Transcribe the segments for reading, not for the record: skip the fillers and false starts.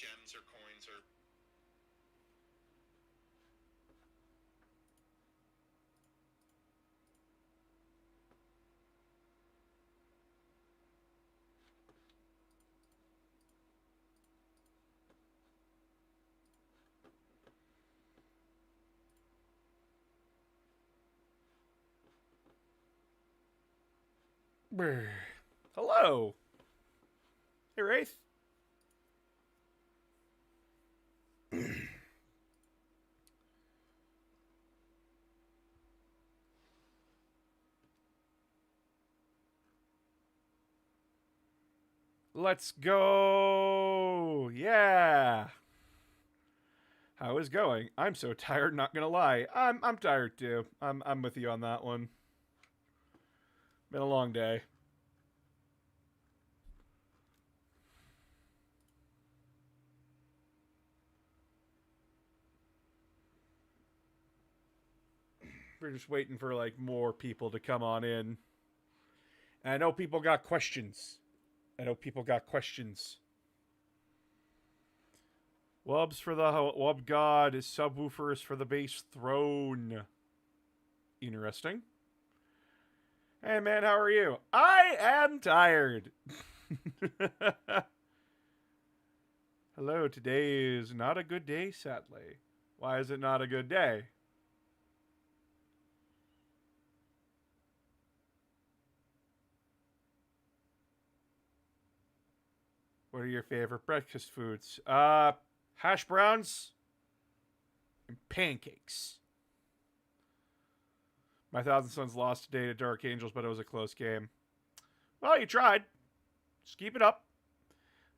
gems or coins or... Hello. Hey, Wraith. Let's go. Yeah. How is going? I'm so tired, not gonna lie. I'm tired too. I'm with you on that one. Been a long day. We're just waiting for like more people to come on in. And I know people got questions. Wubs for the Wub God is subwoofers for the bass throne. Interesting. Hey man, how are you? I am tired. Hello, today is not a good day, sadly. Why is it not a good day? What are your favorite breakfast foods? Hash browns and pancakes. My Thousand Sons lost today to Dark Angels, but it was a close game. Well, you tried. Just keep it up.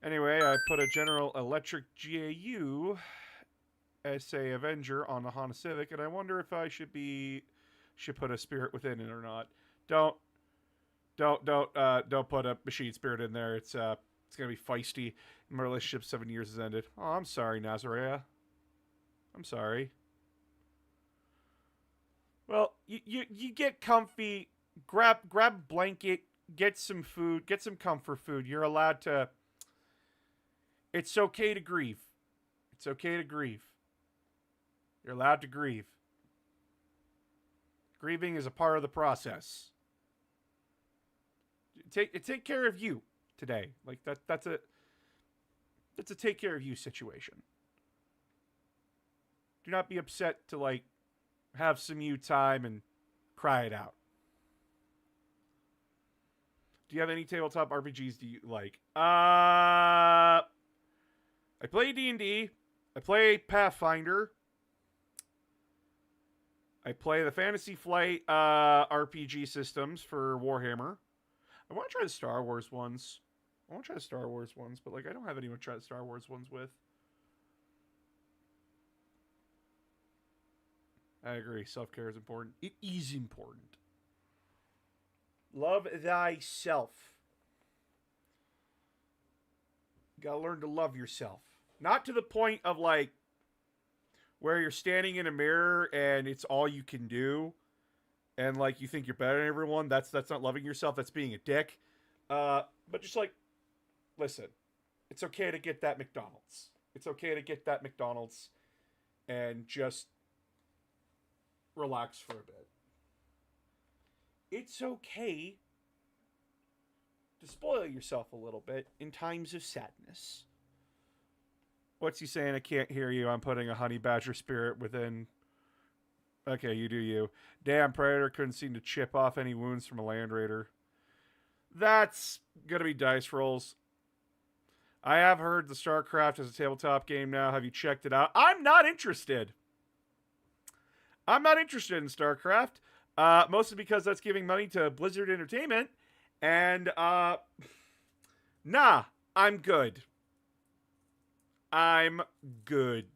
Anyway, I put a General Electric GAU SA Avenger on the Honda Civic, and I wonder if I should put a Spirit within it or not. Don't put a Machine Spirit in there. It's gonna be feisty. My relationship 7 years has ended. Oh, I'm sorry, Nazarea. I'm sorry. Well, you get comfy, grab a blanket, get some food, get some comfort food. You're allowed to. It's okay to grieve. It's okay to grieve. You're allowed to grieve. Grieving is a part of the process. Take care of you today. Like that's a take care of you situation. Do not be upset to like have some you time and cry it out. Do you have any tabletop RPGs do you like? I play D&D. I play Pathfinder. I play the Fantasy Flight RPG systems for Warhammer. I want to try the Star Wars ones. But like I don't have anyone to try the Star Wars ones with. I agree. Self-care is important. It is important. Love thyself. You gotta learn to love yourself. Not to the point of like where you're standing in a mirror and it's all you can do, and like you think you're better than everyone. That's not loving yourself. That's being a dick. But just like, listen, it's okay to get that McDonald's. It's okay to get that McDonald's, and just relax for a bit. It's okay to spoil yourself a little bit in times of sadness. What's he saying? I can't hear you. I'm putting a honey badger spirit within. Okay, you do you. Damn, Predator couldn't seem to chip off any wounds from a Land Raider. That's gonna be dice rolls. I have heard the StarCraft is a tabletop game now. Have you checked it out? I'm not interested. I'm not interested in StarCraft. Mostly because that's giving money to Blizzard Entertainment. And, nah, I'm good. I'm good.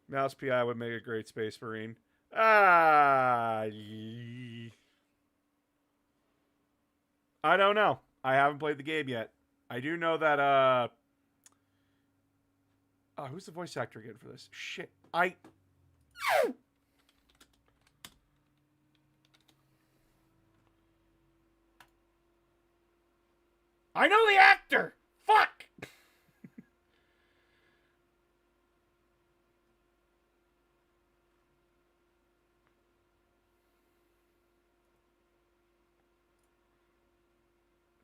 Mouse P.I. would make a great Space Marine. I don't know. I haven't played the game yet. I do know that, oh, who's the voice actor again for this? Shit. I know the actor! Fuck!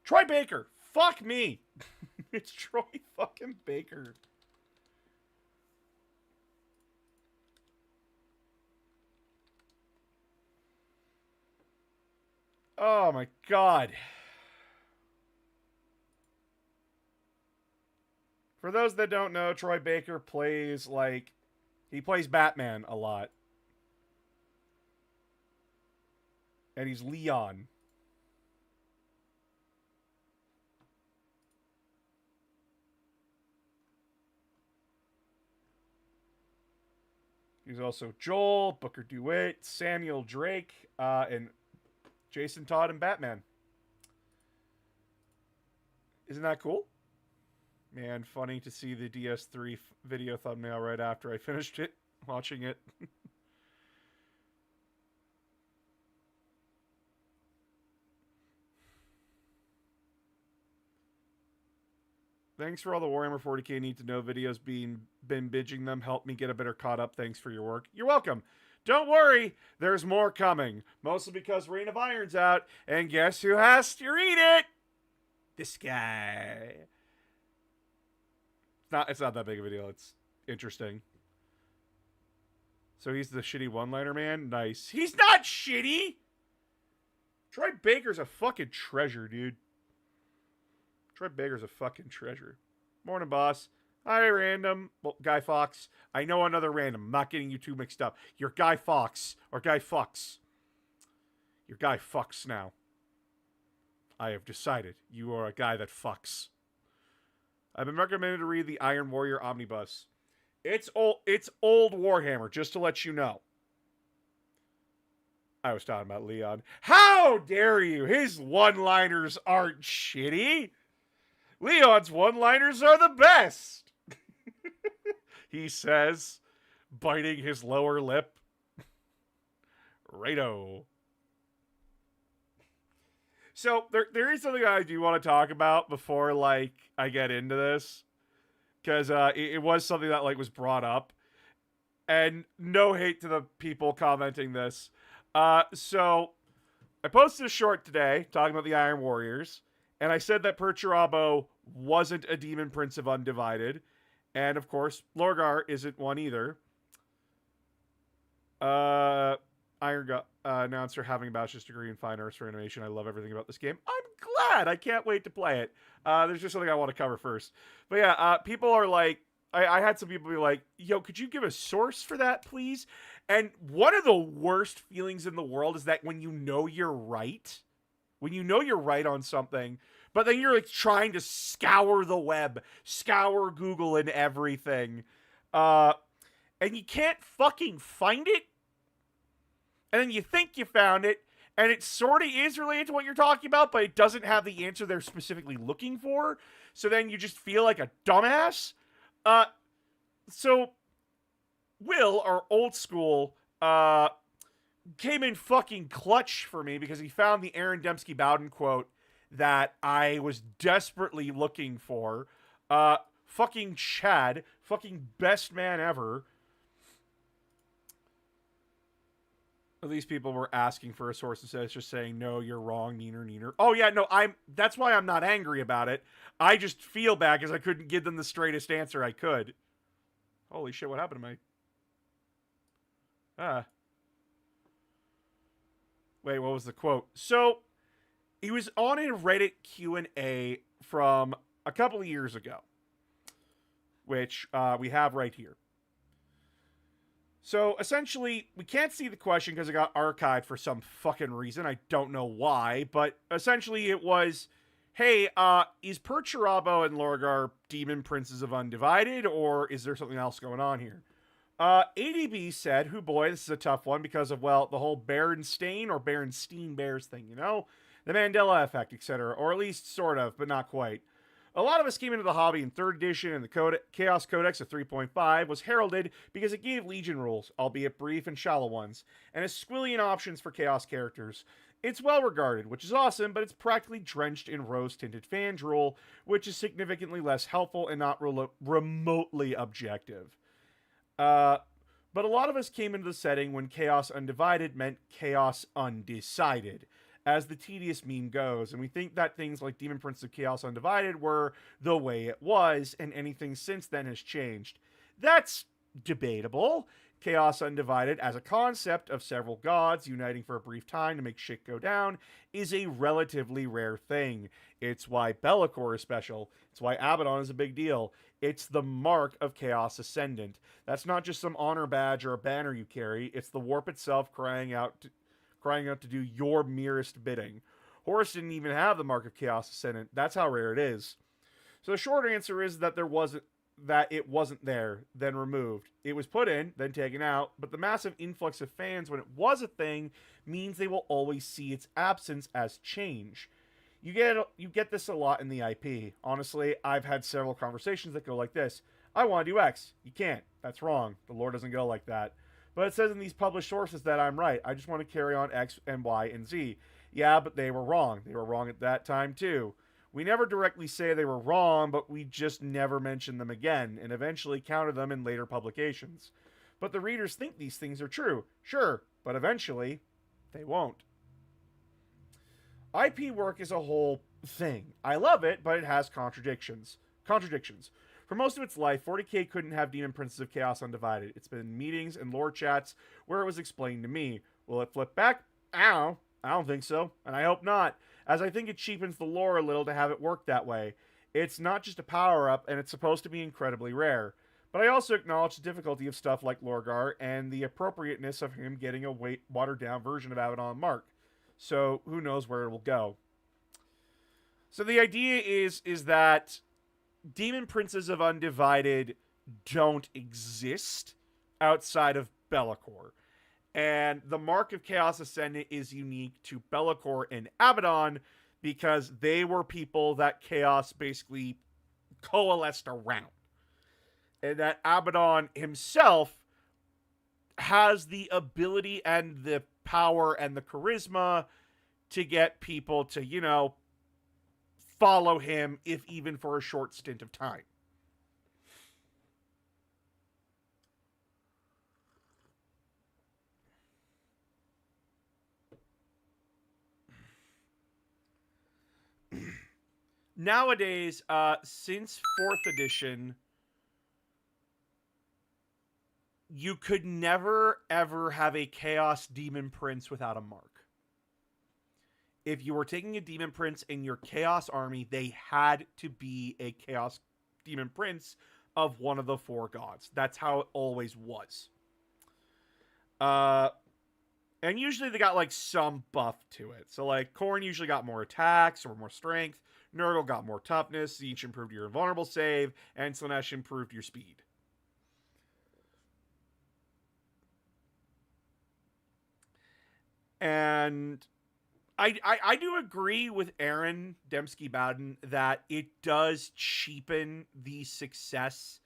Troy Baker. Fuck me. It's Troy fucking Baker. Oh my god. For those that don't know, Troy Baker plays he plays Batman a lot. And he's Leon. He's also Joel, Booker DeWitt, Samuel Drake, and Jason Todd in Batman. Isn't that cool? Man, funny to see the DS3 video thumbnail right after I finished it, watching it. Thanks for all the Warhammer 40k need to know videos been binging them. Help me get a better caught up. Thanks for your work. You're welcome. Don't worry, there's more coming. Mostly because Reign of Iron's out, and guess who has to read it? This guy. It's not that big of a deal. It's interesting. So he's the shitty one-liner man? Nice. He's not shitty! Troy Baker's a fucking treasure, dude. Troy Baker's a fucking treasure. Morning, boss. Hi, random. Well, Guy Fawkes. I know another random. I'm not getting you two mixed up. You're Guy Fawkes. Or Guy Fucks. You're Guy Fucks now. I have decided you are a guy that fucks. I've been recommended to read the Iron Warrior Omnibus. It's old Warhammer, just to let you know. I was talking about Leon. How dare you? His one-liners aren't shitty. Leon's one-liners are the best. He says, biting his lower lip. Righto. So, there is something I do want to talk about before, I get into this. Because it was something that, was brought up. And no hate to the people commenting this. So, I posted a short today talking about the Iron Warriors. And I said that Perturabo wasn't a Demon Prince of Undivided. And, of course, Lorgar isn't one either. Iron announcer having a bachelor's degree in fine arts for animation. I love everything about this game. I'm glad. I can't wait to play it. There's just something I want to cover first. But yeah, people are I had some people be like, yo, could you give a source for that, please? And one of the worst feelings in the world is that when you know you're right, on something, but then you're trying to scour the web, scour Google and everything, and you can't fucking find it. And then you think you found it, and it sort of is related to what you're talking about, but it doesn't have the answer they're specifically looking for. So then you just feel like a dumbass. So Will, our old school, came in fucking clutch for me because he found the Aaron Dembski-Bowden quote that I was desperately looking for. Fucking Chad, fucking best man ever. These people were asking for a source instead of just saying, no, you're wrong, neener. Oh, yeah, no, that's why I'm not angry about it. I just feel bad because I couldn't give them the straightest answer I could. Holy shit, what happened to my... Wait, what was the quote? So, he was on a Reddit Q&A from a couple of years ago, which we have right here. So, essentially, we can't see the question because it got archived for some fucking reason. I don't know why, but essentially it was, hey, is Perturabo and Lorgar Demon Princes of Undivided, or is there something else going on here? ADB said, "Hoo boy, this is a tough one because of, well, the whole Berenstain or Berenstein Bears thing, you know? The Mandela effect, etc., or at least sort of, but not quite. A lot of us came into the hobby in 3rd edition, and the Chaos Codex of 3.5 was heralded because it gave Legion rules, albeit brief and shallow ones, and a squillion options for Chaos characters. It's well regarded, which is awesome, but it's practically drenched in rose-tinted fan drool, which is significantly less helpful and not remotely objective. Uh, but a lot of us came into the setting when Chaos Undivided meant Chaos Undecided, as the tedious meme goes, and we think that things like Demon Prince of Chaos Undivided were the way it was, and anything since then has changed. That's debatable. Chaos Undivided, as a concept of several gods uniting for a brief time to make shit go down, is a relatively rare thing. It's why Be'lakor is special. It's why Abaddon is a big deal. It's the mark of Chaos Ascendant. That's not just some honor badge or a banner you carry. It's the warp itself crying out to do your merest bidding. Horus didn't even have the mark of Chaos Ascendant. That's how rare it is. So the short answer is that it wasn't there, then removed. It was put in, then taken out, but the massive influx of fans when it was a thing means they will always see its absence as change. You get this a lot in the IP. Honestly, I've had several conversations that go like this. I want to do X. You can't. That's wrong. The lore doesn't go like that. But it says in these published sources that I'm right. I just want to carry on X and Y and Z. Yeah, but they were wrong. They were wrong at that time too. We never directly say they were wrong, but we just never mention them again, and eventually counter them in later publications. But the readers think these things are true. Sure, but eventually, they won't. IP work is a whole thing. I love it, but it has contradictions. For most of its life, 40k couldn't have Demon Princes of Chaos Undivided. It's been in meetings and lore chats where it was explained to me. Will it flip back? I don't think so, and I hope not, as I think it cheapens the lore a little to have it work that way. It's not just a power-up, and it's supposed to be incredibly rare. But I also acknowledge the difficulty of stuff like Lorgar and the appropriateness of him getting a watered-down version of Abaddon Mark. So who knows where it will go. So the idea is that Demon Princes of Undivided don't exist outside of Be'lakor. And the Mark of Chaos Ascendant is unique to Be'lakor and Abaddon because they were people that Chaos basically coalesced around. And that Abaddon himself has the ability and the power and the charisma to get people to, follow him, if even for a short stint of time. Nowadays, since 4th edition, you could never, ever have a Chaos Demon Prince without a mark. If you were taking a Demon Prince in your Chaos army, they had to be a Chaos Demon Prince of one of the 4 gods. That's how it always was. And usually they got, some buff to it. So, Khorne usually got more attacks or more strength. Nurgle got more toughness. Tzeentch improved your invulnerable save. And Slaanesh improved your speed. And I do agree with Aaron Dembski-Bowden that it does cheapen the success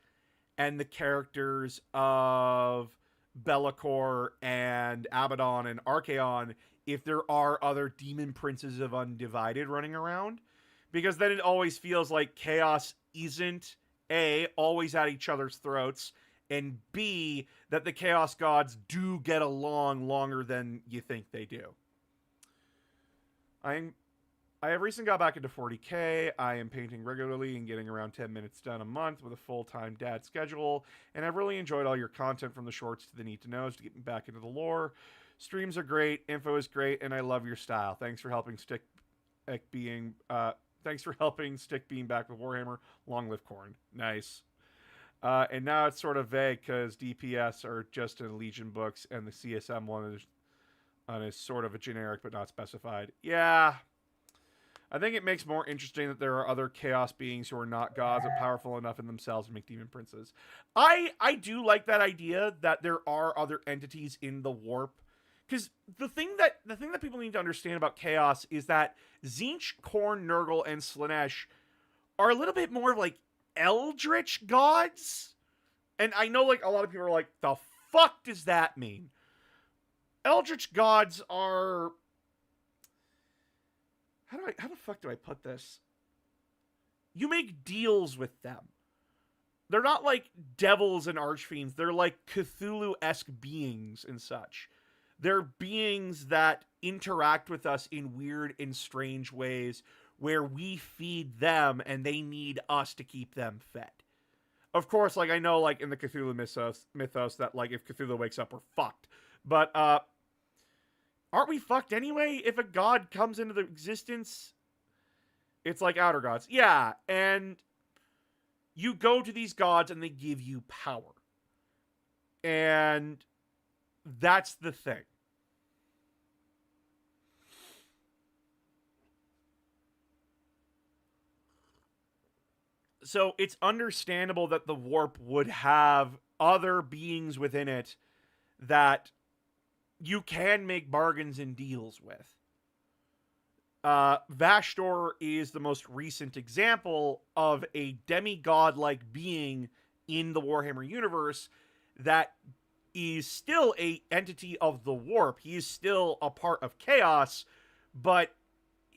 and the characters of Be'lakor and Abaddon and Archaon if there are other Demon Princes of Undivided running around. Because then it always feels like Chaos isn't, A, always at each other's throats, and B, that the Chaos Gods do get along longer than you think they do. I have recently got back into 40k. I am painting regularly and getting around 10 minutes done a month with a full-time dad schedule, and I've really enjoyed all your content from the shorts to the need-to-knows to get me back into the lore. Streams are great, info is great, and I love your style. Thanks for helping Stick being back with Warhammer. Long live Khorne. Nice. And now it's sort of vague because DPS are just in Legion books, and the CSM one is sort of a generic but not specified. Yeah. I think it makes more interesting that there are other chaos beings who are not gods but powerful enough in themselves to make demon princes. I do like that idea that there are other entities in the warp. Because the thing that people need to understand about chaos is that Tzeentch, Khorne, Nurgle, and Slaanesh are a little bit more of eldritch gods. And I know a lot of people are like, the fuck does that mean? Eldritch gods are how the fuck do I put this? You make deals with them. They're not like devils and archfiends. They're like Cthulhu-esque beings and such. They're beings that interact with us in weird and strange ways where we feed them and they need us to keep them fed. Of course, like I know like in the Cthulhu mythos that like if Cthulhu wakes up, we're fucked. But aren't we fucked anyway? If a god comes into existence, it's like outer gods. Yeah, and you go to these gods and they give you power. And that's the thing. So it's understandable that the warp would have other beings within it that you can make bargains and deals with. Vashtor is the most recent example of a demigod-like being in the Warhammer universe that is still a entity of the warp. He is still a part of chaos, but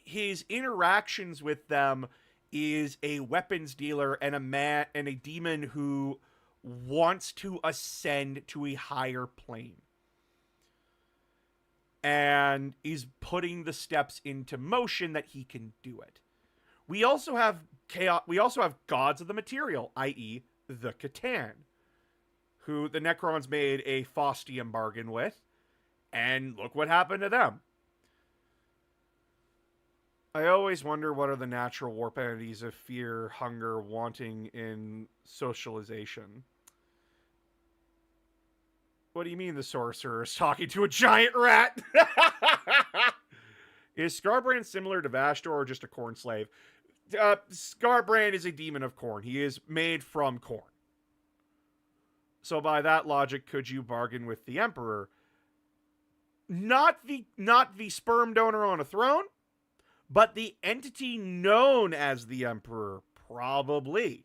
his interactions with them is a weapons dealer and a demon who wants to ascend to a higher plane. And is putting the steps into motion that he can do it. We also have chaos. We also have gods of the material, i.e., the Catan, who the Necrons made a Faustian bargain with, and look what happened to them. I always wonder what are the natural warp entities of fear, hunger, wanting in socialization. What do you mean the sorcerer is talking to a giant rat? Is Scarbrand similar to Vashtor or just a corn slave? Scarbrand is a demon of corn. He is made from corn. So by that logic, could you bargain with the Emperor? Not the sperm donor on a throne, but the entity known as the Emperor, probably.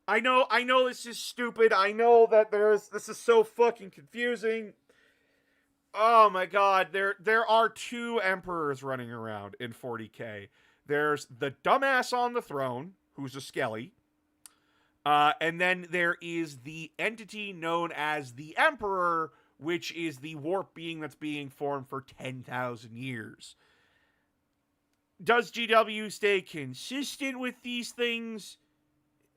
I know this is stupid. I know that this is so fucking confusing. Oh my god, there are two emperors running around in 40k. There's the dumbass on the throne, who's a skelly. And then there is the entity known as the Emperor, which is the warp being that's being formed for 10,000 years. Does GW stay consistent with these things?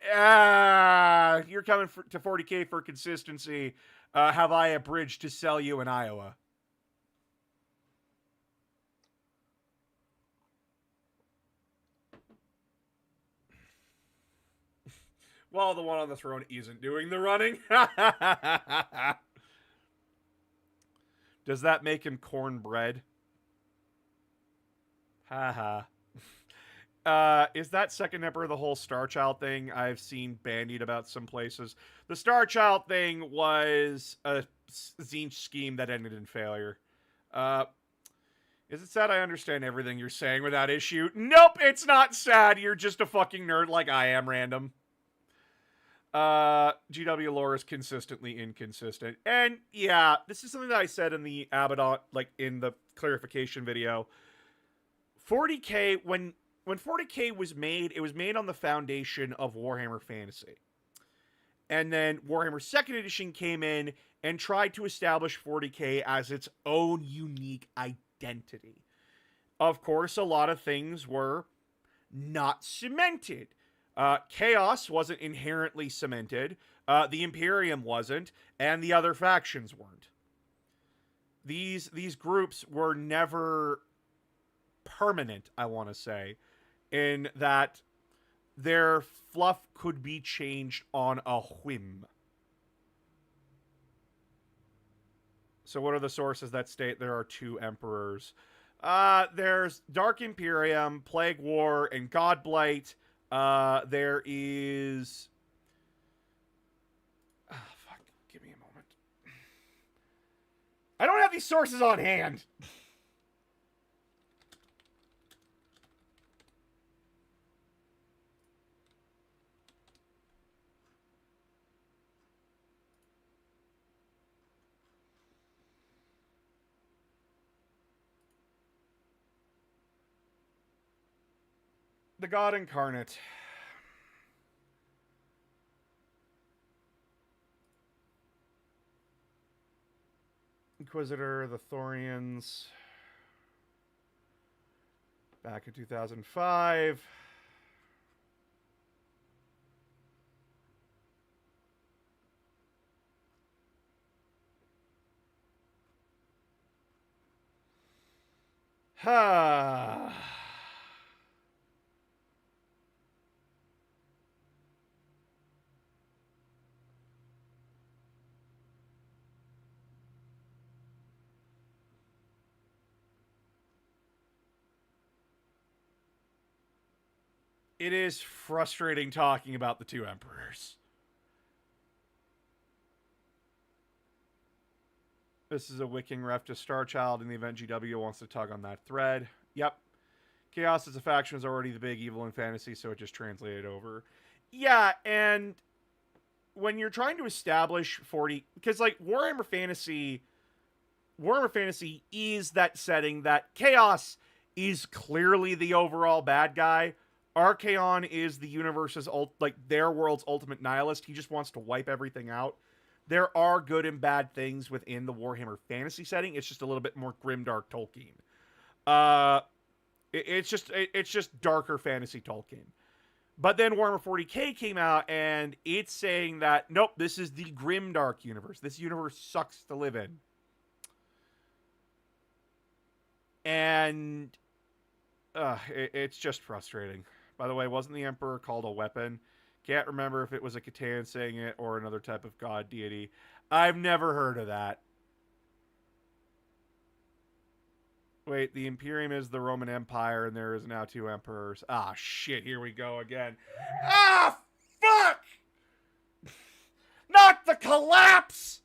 You're coming to 40k for consistency. Have I a bridge to sell you in Iowa? Well, the one on the throne isn't doing the running. Does that make him cornbread? Haha. Is that second emperor the whole Star Child thing I've seen bandied about some places? The Star Child thing was a Tzeentch scheme that ended in failure. Is it sad I understand everything you're saying without issue? Nope, it's not sad. You're just a fucking nerd like I am, random. GW lore is consistently inconsistent. And yeah, this is something that I said in the Abaddon, like in the clarification video. 40k, when 40k was made, it was made on the foundation of Warhammer Fantasy. And then Warhammer 2nd Edition came in and tried to establish 40k as its own unique identity. Of course, a lot of things were not cemented. Chaos wasn't inherently cemented. The Imperium wasn't, and the other factions weren't. These groups were never permanent, I want to say, in that their fluff could be changed on a whim. So what are the sources that state there are two emperors? There's Dark Imperium, Plague War, and Godblight. There is... fuck. Give me a moment. I don't have these sources on hand. The God Incarnate. Inquisitor, the Thorians. Back in 2005. Ha. It is frustrating talking about the two emperors. This is a wicking ref to Starchild in the event GW wants to tug on that thread. Yep. Chaos as a faction is already the big evil in fantasy, so it just translated over. Yeah, and when you're trying to establish 40... Because, like, Warhammer Fantasy is that setting that Chaos is clearly the overall bad guy. Archaon is the universe's, their world's ultimate nihilist. He just wants to wipe everything out. There are good and bad things within the Warhammer Fantasy setting. It's just a little bit more grimdark Tolkien. It's just darker fantasy Tolkien. But then Warhammer 40k came out, and it's saying that, nope, this is the grimdark universe. This universe sucks to live in. And it's just frustrating. By the way, wasn't the Emperor called a weapon? Can't remember if it was a Catan saying it or another type of god deity. I've never heard of that. Wait, the Imperium is the Roman Empire, and there is now two emperors. Ah, shit, here we go again. Ah, fuck! Not the collapse!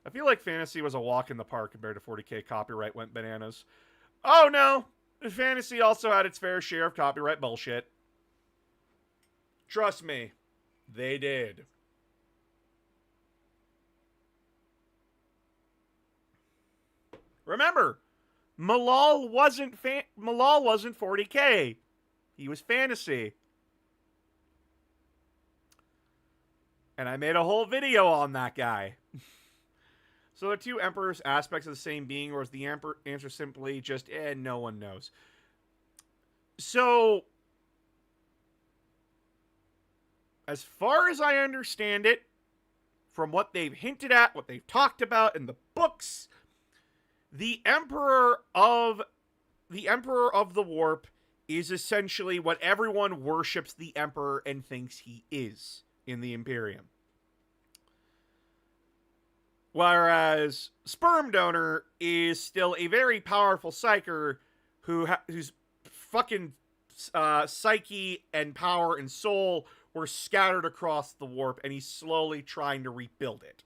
I feel like fantasy was a walk in the park compared to 40k copyright went bananas. Oh, no. Fantasy also had its fair share of copyright bullshit. Trust me, they did. Remember, Malal wasn't 40k. He was fantasy. And I made a whole video on that guy. So the two emperors aspects of the same being, or is the answer simply just, no one knows? So, as far as I understand it, from what they've hinted at, what they've talked about in the books, the Emperor of the Warp is essentially what everyone worships the Emperor and thinks he is in the Imperium. Whereas Sperm Donor is still a very powerful psyker whose fucking psyche and power and soul were scattered across the warp, and he's slowly trying to rebuild it.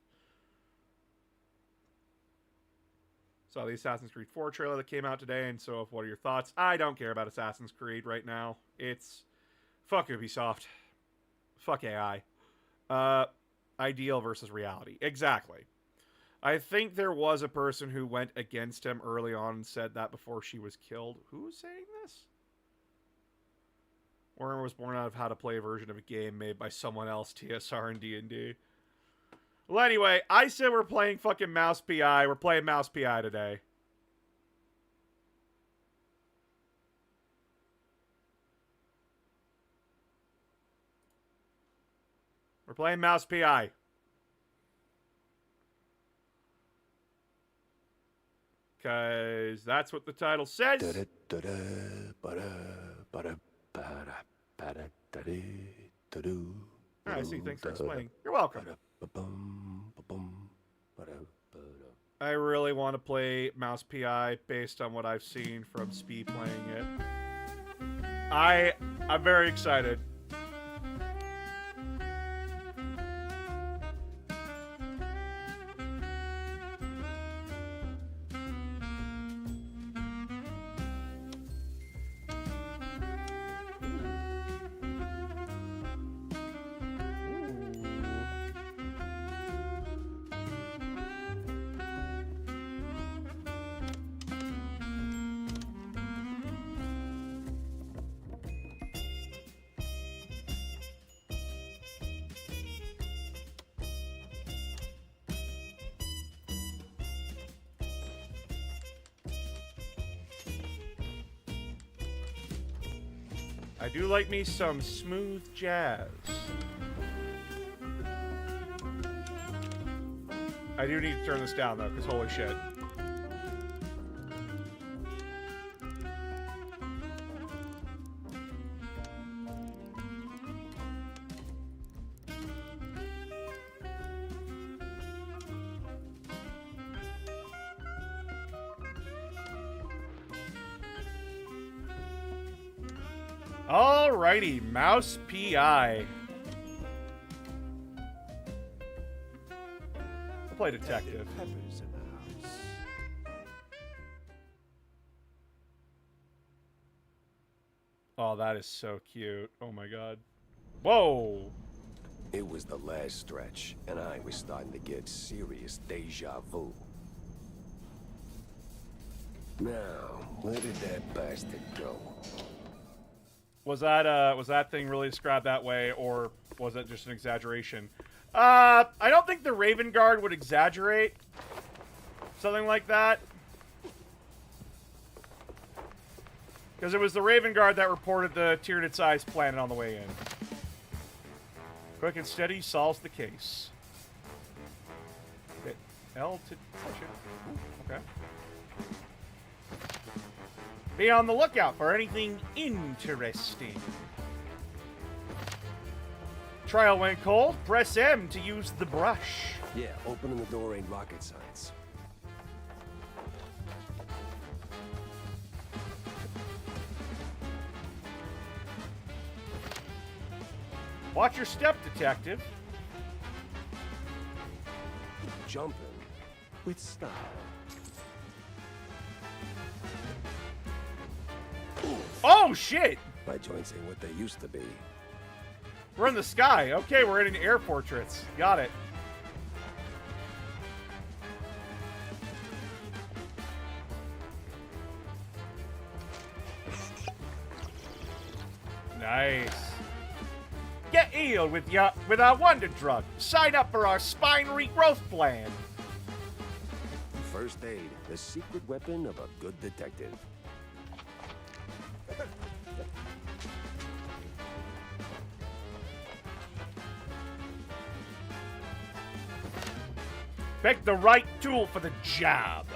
Saw the Assassin's Creed 4 trailer that came out today, and so what are your thoughts? I don't care about Assassin's Creed right now. It's... fuck Ubisoft. Fuck AI. Ideal versus reality. Exactly. I think there was a person who went against him early on and said that before she was killed. Who's saying this? Warhammer was born out of how to play a version of a game made by someone else, TSR and D&D. Well, anyway, I said we're playing fucking Mouse P.I. We're playing Mouse P.I. today. We're playing Mouse P.I. Because that's what the title says. I see. Thanks for explaining. You're welcome. I really want to play Mouse P.I. based on what I've seen from Spee playing it. I'm very excited. I do like me some smooth jazz. I do need to turn this down, though, because holy shit. Alrighty, Mouse P.I. I'll play detective. Peppers in the house. Oh, that is so cute. Oh my god. Whoa! It was the last stretch, and I was starting to get serious deja vu. Now, where did that bastard go? Was that thing really described that way, or was it just an exaggeration? I don't think the Raven Guard would exaggerate something like that. Because it was the Raven Guard that reported the Tyranid-sized planet on the way in. Quick and steady solves the case. Hit L to touch it. Ooh, okay. Be on the lookout for anything interesting. Trial went cold. Press M to use the brush. Yeah, opening the door ain't rocket science. Watch your step, detective. Jumping with style. Oh, shit! My joints ain't what they used to be. We're in the sky. Okay, we're in an air fortress. Got it. Nice. Get healed with our wonder drug. Sign up for our spine regrowth plan. First aid, the secret weapon of a good detective. Pick the right tool for the job.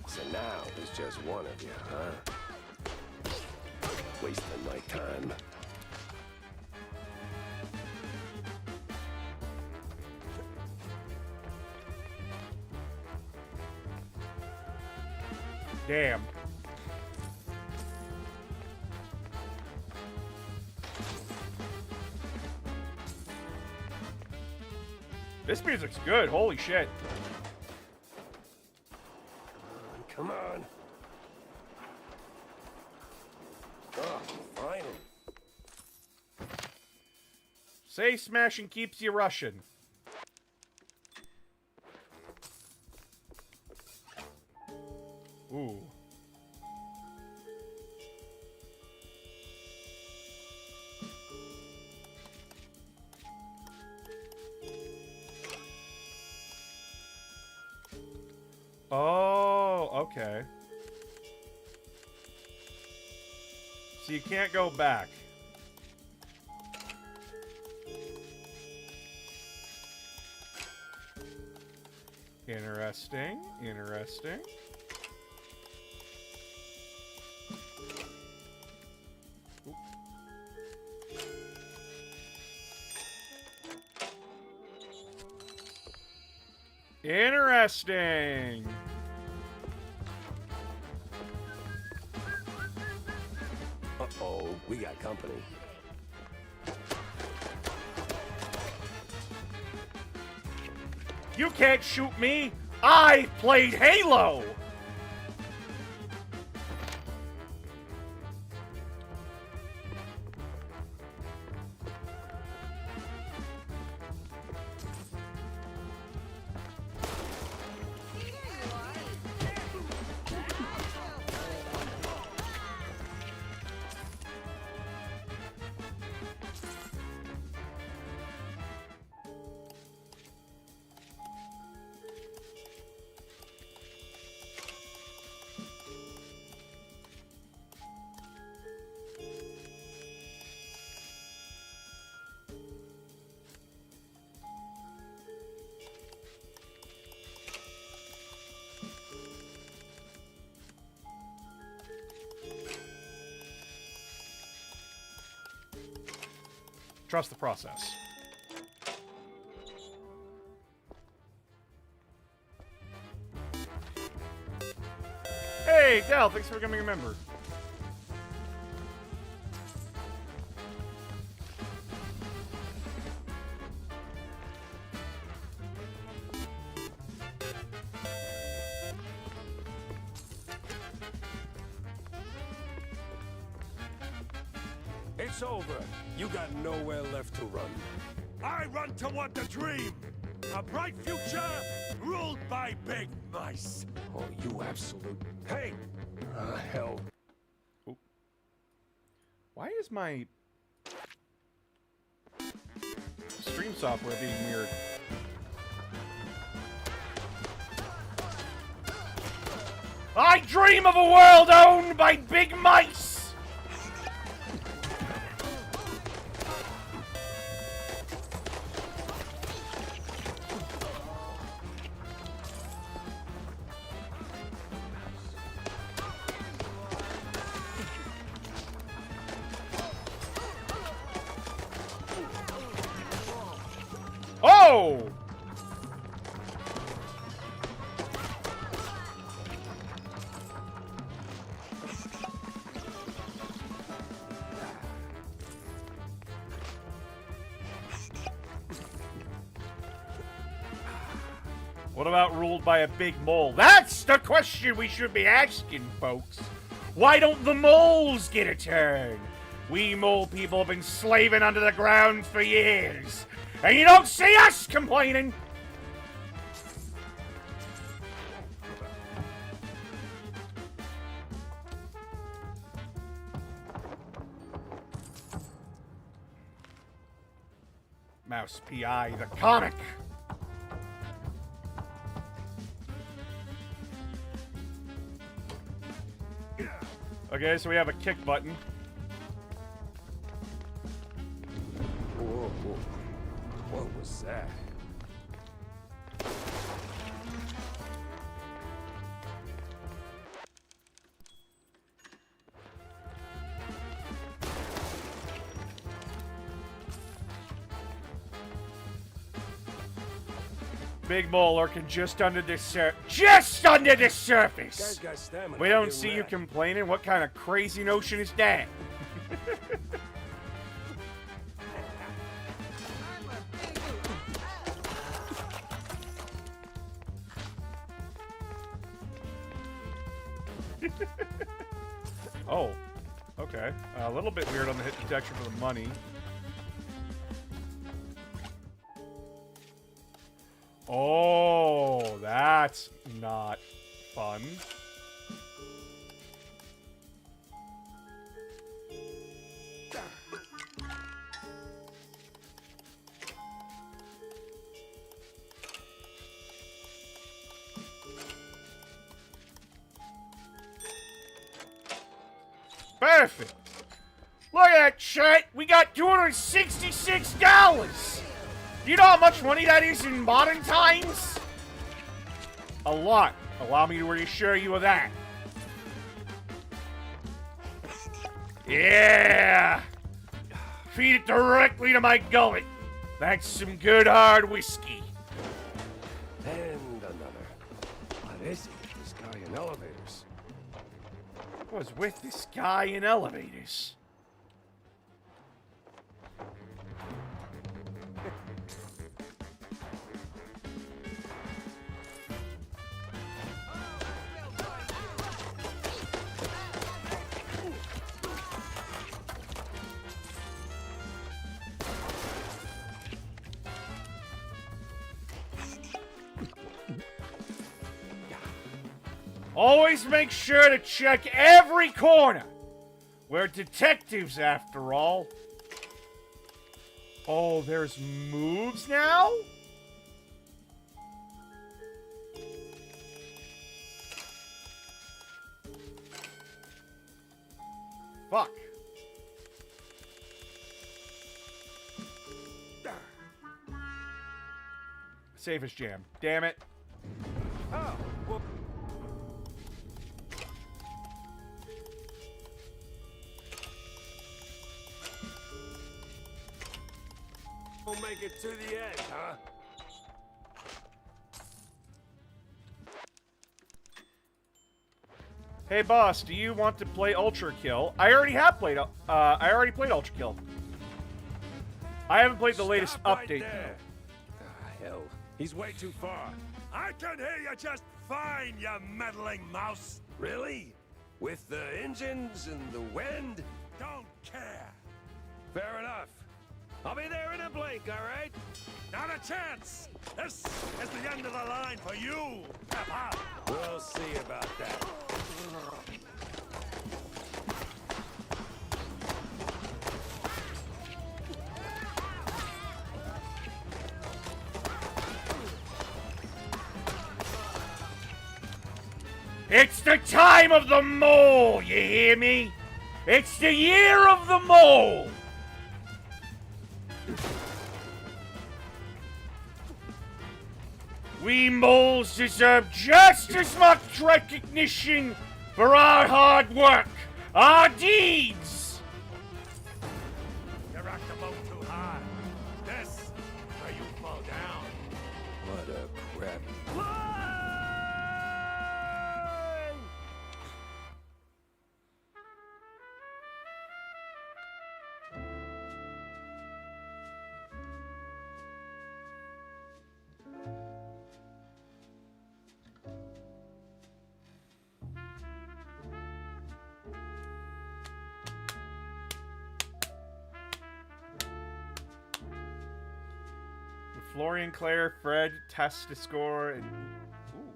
So now there's just one of you, huh? Wasting my time. Damn. This music's good. Holy shit. Come on. Oh, finally. Say smashing keeps you rushing. Ooh. Oh, okay. So you can't go back. Interesting, interesting. Oop. Interesting. Uh-oh, we got company. You can't shoot me! I played Halo! Trust the process. Hey, Del, thanks for becoming a member. It's over. You got nowhere left to run. I run toward the dream! A bright future ruled by big mice! Oh, you absolute... Hey! Hell. Why is my stream software being weird? I dream of a world owned by big mice! Oh! What about ruled by a big mole? That's the question we should be asking, folks. Why don't the moles get a turn? We mole people have been slaving under the ground for years. And you don't see us complaining! Mouse P.I, the comic! Okay, so we have a kick button. Whoa, whoa. What was that? Big mole lurking just under the surface. Guy's got stamina. We don't see you complaining. What kind of crazy notion is that? Oh, okay. A little bit weird on the hit detection for the money. Oh, that's not fun. Perfect. Look at that shit. We got $266. Do you know how much money that is in modern times? A lot. Allow me to reassure you of that. Yeah. Feed it directly to my gullet. That's some good hard whiskey. And another. What is it? This guy in elevators. What was with this guy in elevators? Always make sure to check every corner. We're detectives, after all. Oh, there's moves now? Fuck. Safest jam. Damn it. Oh, well... Won't make it to the edge, huh? Hey boss, do you want to play Ultra Kill? I already have played. I already played Ultra Kill. I haven't played the latest Stop right update there. Hell, He's way too far. I can hear you just fine, you meddling mouse. really? With the engines and the wind? Don't care. Fair enough. I'll be there in a blink, all right? Not a chance. This is the end of the line for you. Papa. We'll see about that. It's the time of the mole, you hear me? It's the year of the mole! We moles deserve just as much recognition for our hard work, our deeds! You rocked the boat too hard. This is where you fall down. What a crappy... Fly! Florian, Claire, Fred, Tess to score, and... Ooh.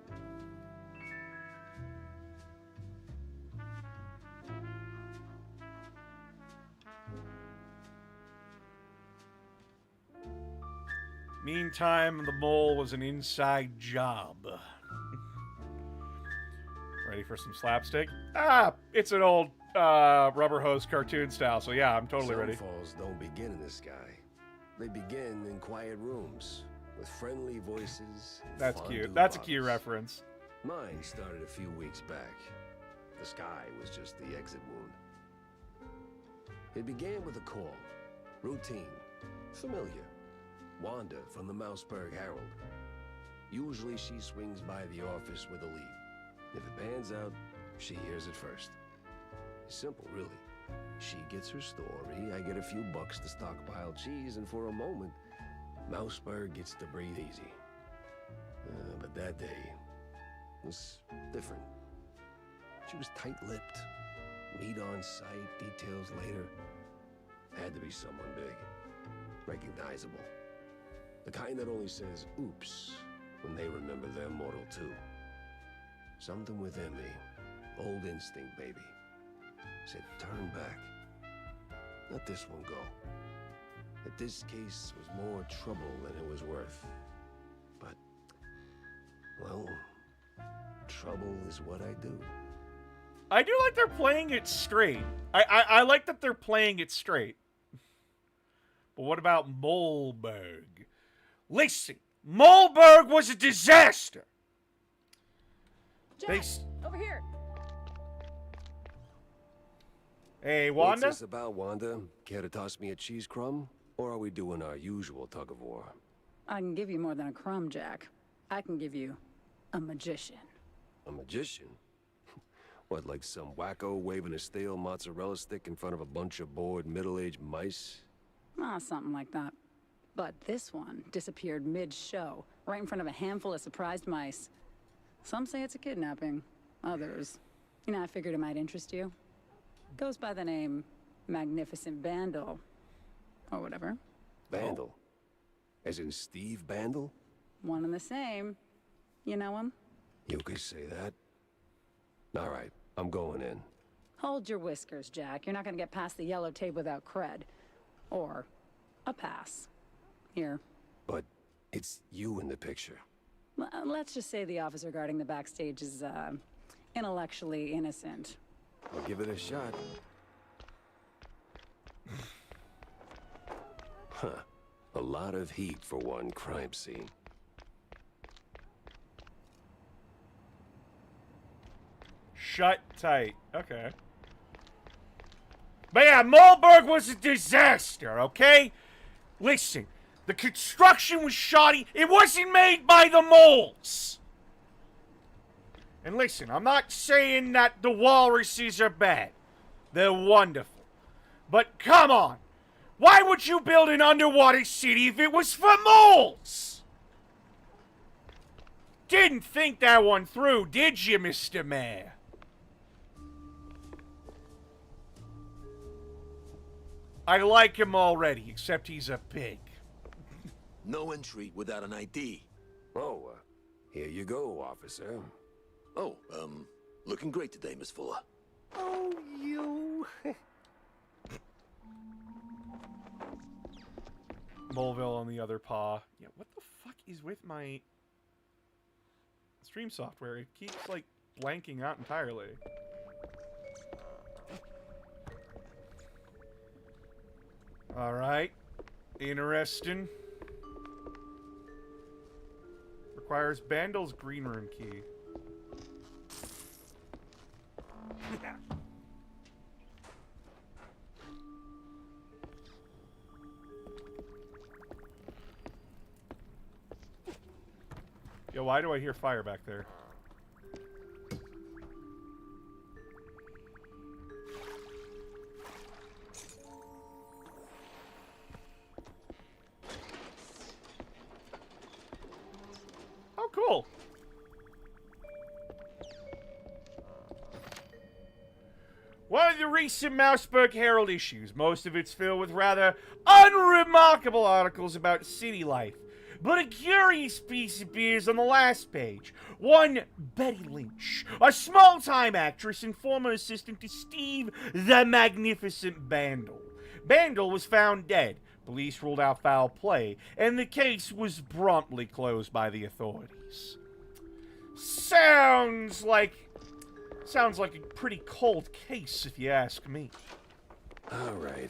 Meantime, the mole was an inside job. Ready for some slapstick? Ah, it's an old rubber hose cartoon style, so yeah, I'm totally ready. Some falls don't begin in the sky. They begin in quiet rooms with friendly voices. And That's fondue cute. That's a cute bottles. reference. Mine started a few weeks back. The sky was just the exit wound. It began with a call. Routine. Familiar. Wanda from the Mouseberg Herald. Usually she swings by the office with a lead. If it pans out, she hears it first. It's simple, really. She gets her story, I get a few bucks to stockpile cheese, and for a moment, Mouseberg gets to breathe easy. But that day was different. She was tight-lipped. Meat on sight, details later. Had to be someone big. Recognizable. The kind that only says, oops, when they remember their mortal too. Something within me, old instinct, baby, said turn back. Let this one go. That this case was more trouble than it was worth. But, well, trouble is what I do. I do like they're playing it straight. I like that they're playing it straight. But what about Moleberg? Listen, Moleberg was a disaster. Jack, over here. Hey, What's Wanda? this about, Wanda? Care to toss me a cheese crumb? Or are we doing our usual tug-of-war? I can give you more than a crumb, Jack. I can give you a magician. A magician? What, like some wacko waving a stale mozzarella stick in front of a bunch of bored middle-aged mice? Ah, something like that. But this one disappeared mid-show, right in front of a handful of surprised mice. Some say it's a kidnapping. Others, I figured it might interest you. Goes by the name Magnificent Vandal. Or whatever. Vandal? As in Steve Bandel? One and the same. You know him? You could say that. All right, I'm going in. Hold your whiskers, Jack. You're not gonna get past the yellow tape without cred. Or a pass. Here. But it's you in the picture. Let's just say the officer guarding the backstage is, intellectually innocent. I'll give it a shot. Huh. A lot of heat for one crime scene. Shut tight. Okay. But yeah, Moleberg was a disaster, okay? Listen, The construction was shoddy. It wasn't made by the moles. And listen, I'm not saying that the walruses are bad. They're wonderful. But come on. Why would you build an underwater city if it was for moles? Didn't think that one through, did you, Mr. Mayor? I like him already, except he's a pig. No entry without an ID. Oh, here you go, officer. Oh, looking great today, Miss Fuller. Oh, you. Moleville on the other paw. Yeah, what the fuck is with my stream software? It keeps, like, blanking out entirely. Alright. Interesting. Requires Bandel's green room key. Yo, why do I hear fire back there? Oh, cool. One of the recent Mouseberg Herald issues. Most of it's filled with rather unremarkable articles about city life. But a curious piece appears on the last page. One Betty Lynch, a small-time actress and former assistant to Steve the Magnificent Bandel. Bandel was found dead. Police ruled out foul play, and the case was promptly closed by the authorities. Sounds like a pretty cold case, if you ask me. All right,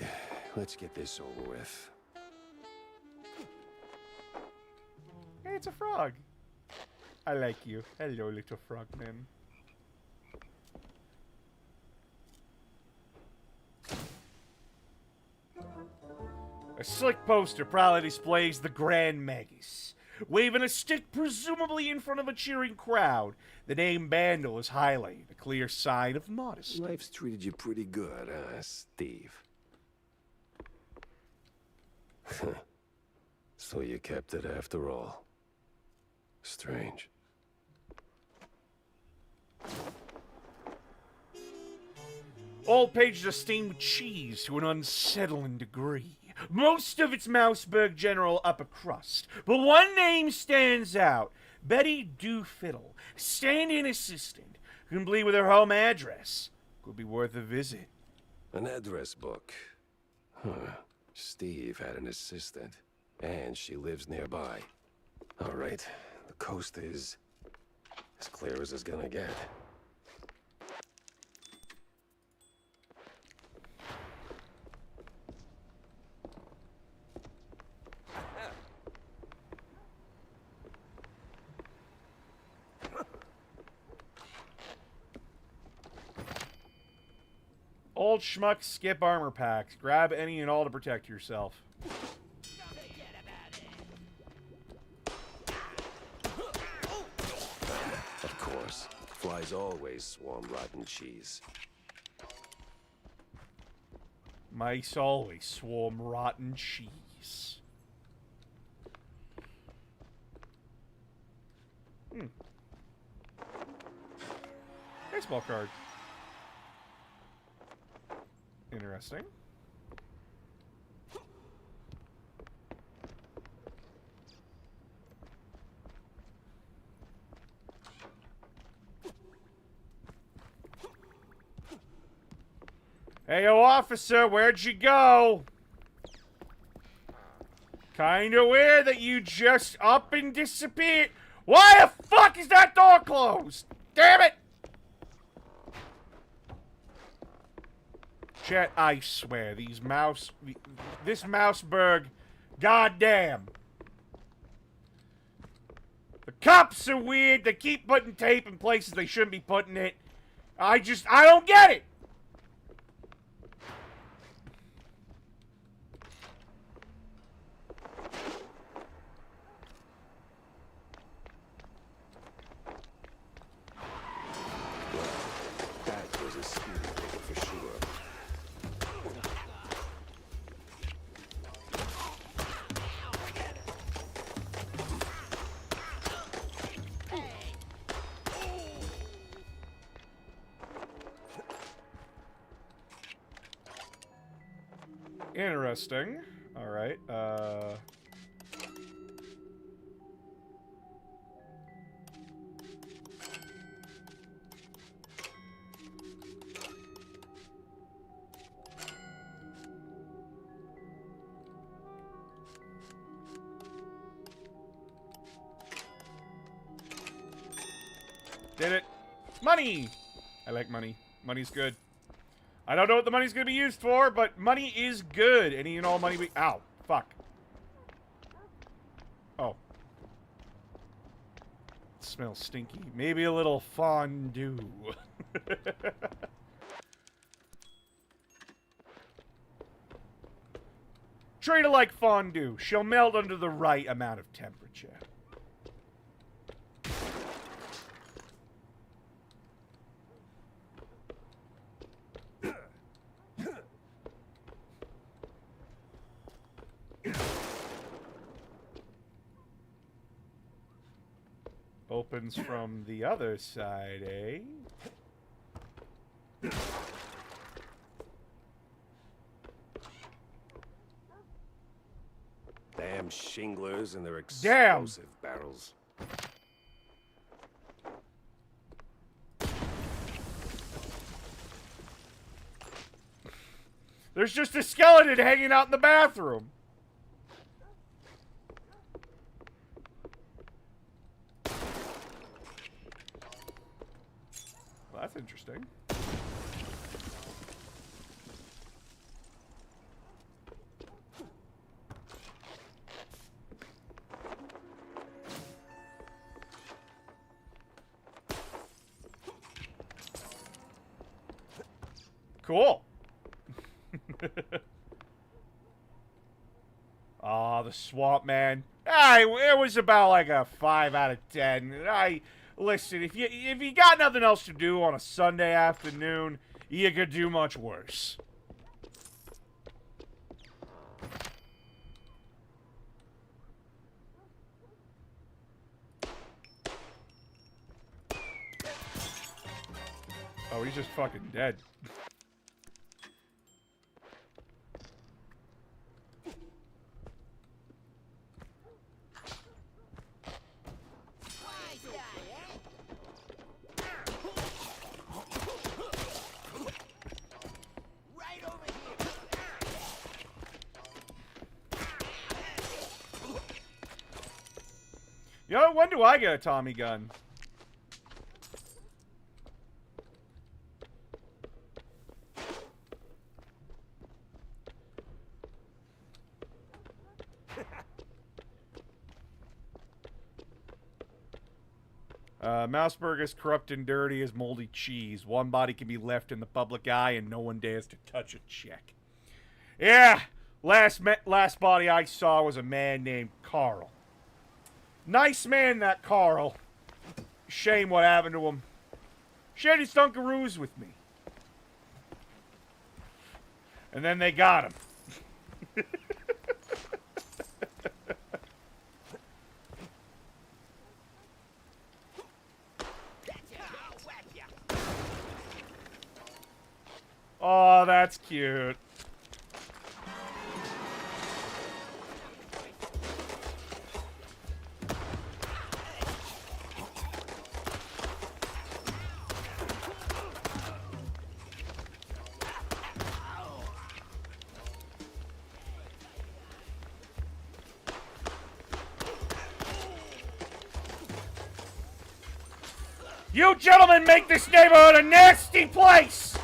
let's get this over with. Hey, it's a frog. I like you. Hello, little frogman. A slick poster proudly displays the Grand Magus, waving a stick presumably in front of a cheering crowd. The name Bandel is highlighted, a clear sign of modesty. Life's treated you pretty good, huh, Steve? So you kept it after all. Strange. All pages are stained with cheese to an unsettling degree. Most of it's Mouseberg general upper crust. But one name stands out. Betty Doolittle, stand-in assistant, complete with her home address. Could be worth a visit. An address book. Huh. Steve had an assistant. And she lives nearby. All right. The coast is as clear as it's gonna get. Old schmuck skip armor packs. Grab any and all to protect yourself. Of course. Flies always swarm rotten cheese. Mice always swarm rotten cheese. Baseball card. Interesting. Hey, yo, officer, where'd you go? Kinda weird that you just up and disappeared. Why the fuck is that door closed? Damn it! Chet, I swear, this Mouseberg, goddamn. The cops are weird. They keep putting tape in places they shouldn't be putting it. I don't get it. Interesting. Alright, did it. Money! I like money. Money's good. I don't know what the money's gonna be used for, but money is good. Any and all money we... Ow. Fuck. Oh. It smells stinky. Maybe a little fondue. Treat her like fondue. She'll melt under the right amount of temperature. Opens from the other side, eh? Damn shinglers and their explosive barrels. There's just a skeleton hanging out in the bathroom. Well, that's interesting. Cool. Oh, the swamp man. It was about like a 5 out of 10. Listen, if you got nothing else to do on a Sunday afternoon, you could do much worse. Oh, he's just fucking dead. You know, when do I get a Tommy gun? Mouseberg is corrupt and dirty as moldy cheese. One body can be left in the public eye and no one dares to touch a check. Yeah, last body I saw was a man named Carl. Nice man, that Carl. Shame what happened to him. Shared his Dunkaroos with me. And then they got him. Oh, that's cute. You gentlemen make this neighborhood a nasty place!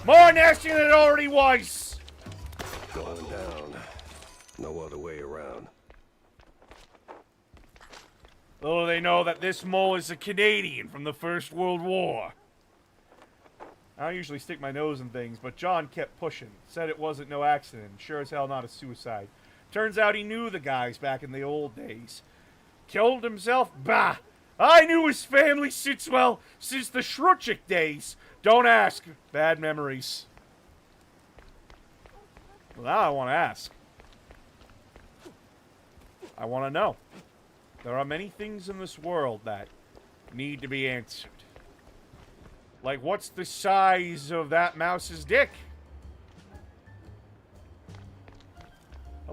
More nasty than it already was! Going down. No other way around. Little they know that this mole is a Canadian from the First World War. I don't usually stick my nose in things, but John kept pushing. Said it wasn't no accident. Sure as hell not a suicide. Turns out he knew the guys back in the old days. Killed himself? Bah! I knew his family since the Shruchik days. Don't ask. Bad memories. Well, now I want to ask. I want to know. There are many things in this world that need to be answered. Like, what's the size of that mouse's dick?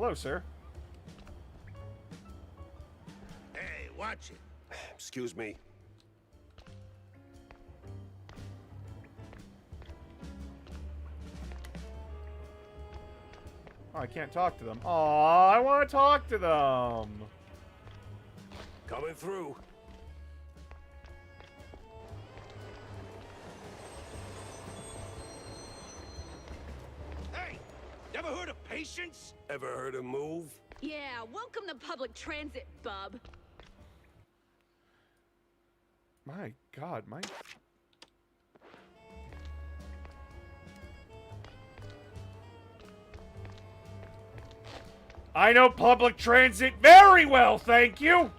Hello, sir. Hey, watch it. Excuse me. Oh, I can't talk to them. Aw, I want to talk to them. Coming through. Hey, never heard of patience? Ever heard of move? Yeah, welcome to public transit, bub. My God, my... I know public transit very well, thank you!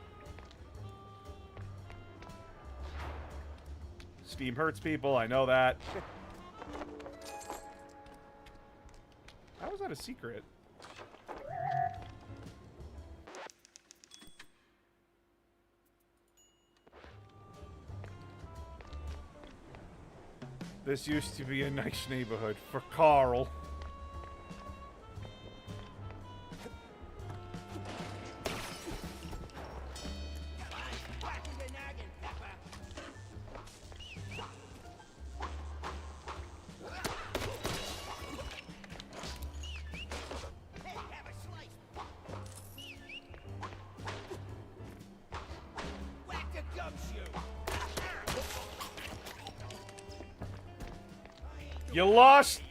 Steam hurts people, I know that. How was that a secret? This used to be a nice neighborhood for Carl.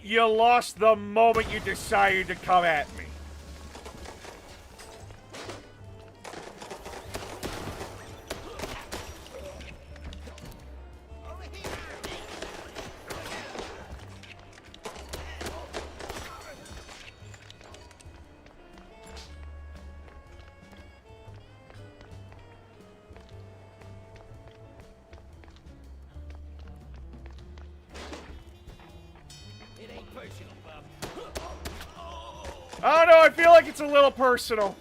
You lost the moment you decided to come at me. Oh no, I feel like it's a little personal.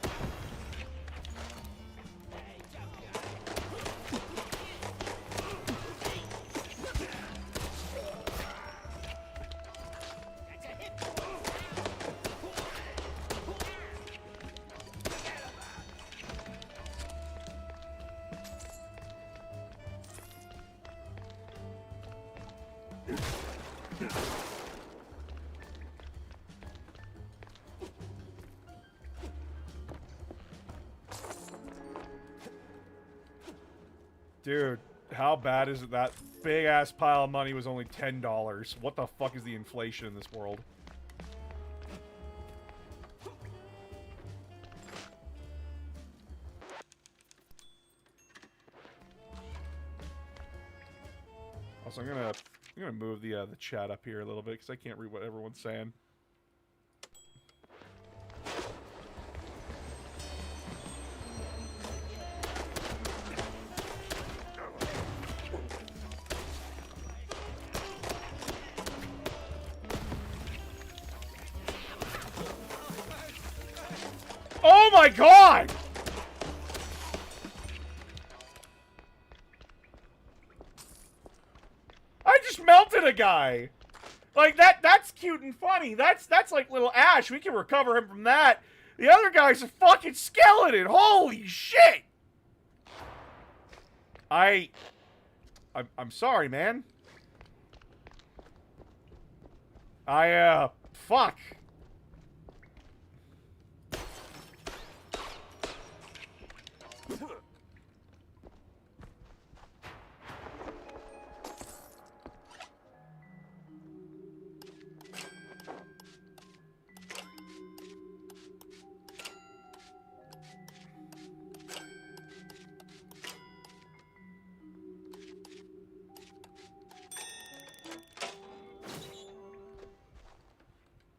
Dude, how bad is it that big-ass pile of money was only $10? What the fuck is the inflation in this world? Also, I'm gonna move the chat up here a little bit because I can't read what everyone's saying. Oh my God! I just melted a guy. Like that's cute and funny. That's like little Ash. We can recover him from that. The other guy's a fucking skeleton. Holy shit! I'm sorry, man. Fuck.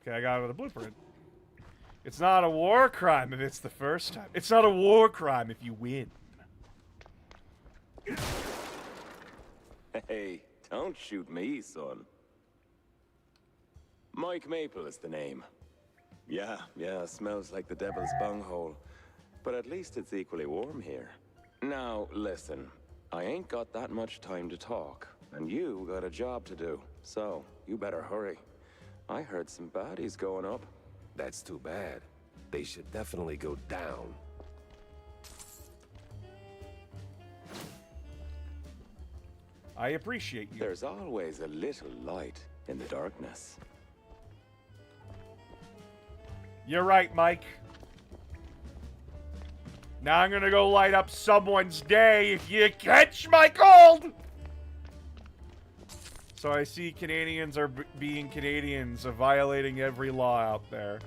Okay, I got it with a blueprint. It's not a war crime if it's the first time. It's not a war crime if you win. Hey, don't shoot me, son. Mike Maple is the name. Yeah, smells like the devil's bunghole. But at least it's equally warm here. Now, listen. I ain't got that much time to talk. And you got a job to do. So, you better hurry. I heard some baddies going up. That's too bad. They should definitely go down. I appreciate you. There's always a little light in the darkness. You're right, Mike. Now I'm gonna go light up someone's day if you catch my cold! So I see Canadians are being Canadians, of violating every law out there.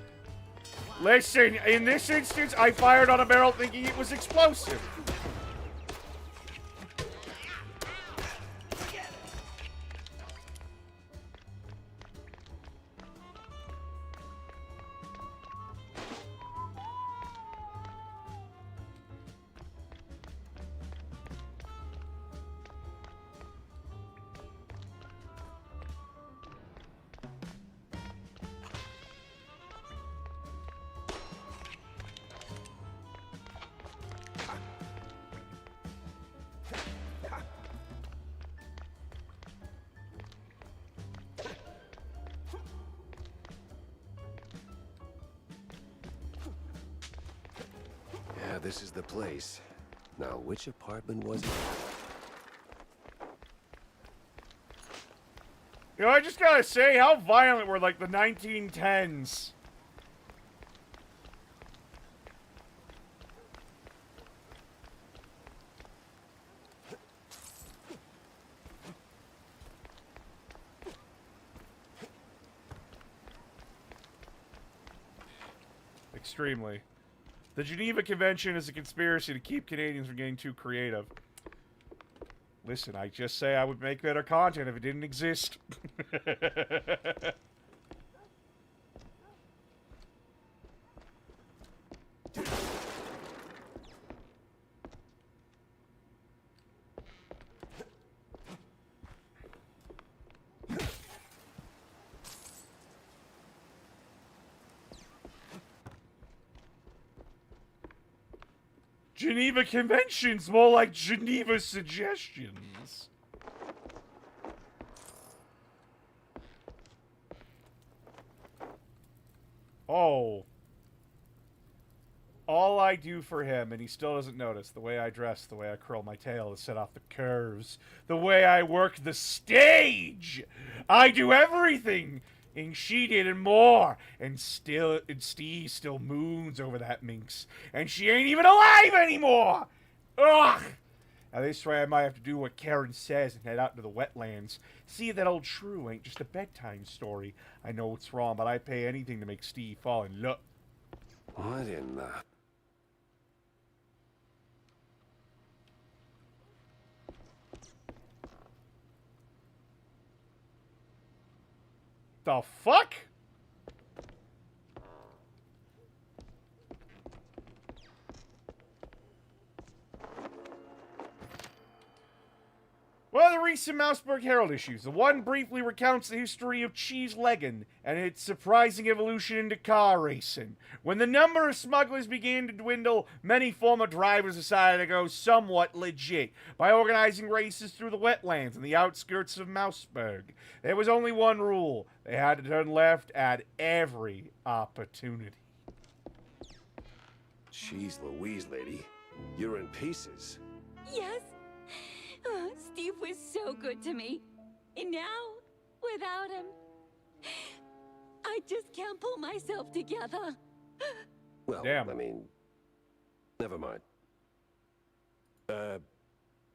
Listen, in this instance, I fired on a barrel thinking it was explosive. Yeah, this is the place. Now, which apartment was it? You know, I just gotta say, how violent were, like, the 1910s? Extremely. The Geneva Convention is a conspiracy to keep Canadians from getting too creative. Listen, I just say I would make better content if it didn't exist. Geneva Convention's more like Geneva Suggestions. Oh. All I do for him, and he still doesn't notice, the way I dress, the way I curl my tail to set off the curves, the way I work the stage. I do everything. And she did and more. And Steve still moons over that minx. And she ain't even alive anymore! Ugh! Now this way I might have to do what Karen says and head out to the wetlands. See if that old shrew ain't just a bedtime story. I know it's wrong, but I'd pay anything to make Steve fall in love. What in the... The fuck? One of the recent Mouseberg Herald issues. The one briefly recounts the history of cheese legging and its surprising evolution into car racing. When the number of smugglers began to dwindle, many former drivers decided to go somewhat legit by organizing races through the wetlands and the outskirts of Mouseberg. There was only one rule. They had to turn left at every opportunity. Jeez Louise, lady. You're in pieces. Yes. Oh, Steve was so good to me. And now, without him, I just can't pull myself together. Well, Damn. I mean... Never mind.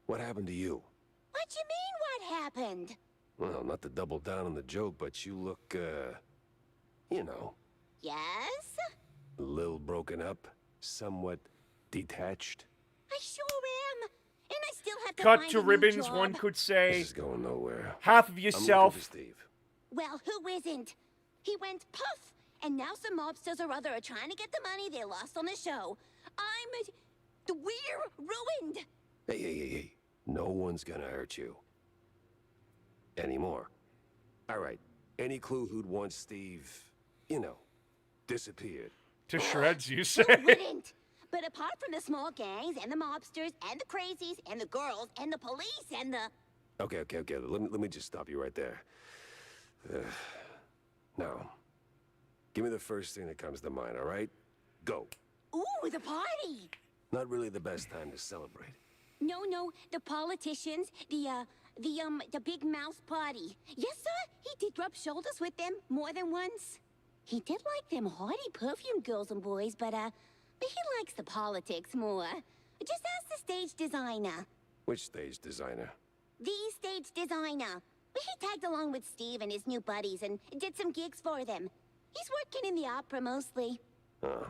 What happened to you? What you mean, what happened? Well, not to double down on the joke, but you look, you know, Yes? a little broken up, somewhat detached. I sure am. And I still have to Cut find to a new ribbons, job. one could This say. is going nowhere. Half of I'm yourself. looking for Steve. Well, who isn't? He went puff, and now some mobsters or other are trying to get the money they lost on the show. We're ruined. Hey. No one's gonna hurt you. Anymore. All right. Any clue who'd want Steve, you know, disappeared? To shreds, you say? Who wouldn't? But apart from the small gangs and the mobsters and the crazies and the girls and the police and the... Okay. Let me just stop you right there. Now, give me the first thing that comes to mind, all right? Go. Ooh, the party! Not really the best time to celebrate. No, the politicians, the big mouse party. Yes, sir, he did rub shoulders with them more than once. He did like them haughty perfume girls and boys, but he likes the politics more. Just ask the stage designer. Which stage designer? The stage designer. He tagged along with Steve and his new buddies and did some gigs for them. He's working in the opera mostly. Oh,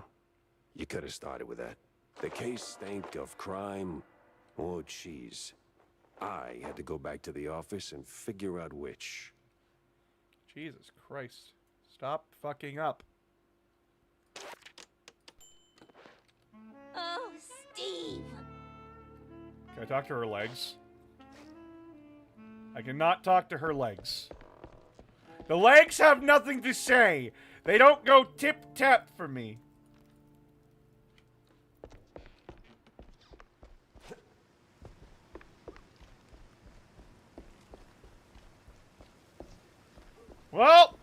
you could have started with that. The case stank of crime or cheese. I had to go back to the office and figure out which. Jesus Christ. Stop fucking up. Oh, Steve! Can I talk to her legs? I cannot talk to her legs. The legs have nothing to say. They don't go tip-tap for me. Well,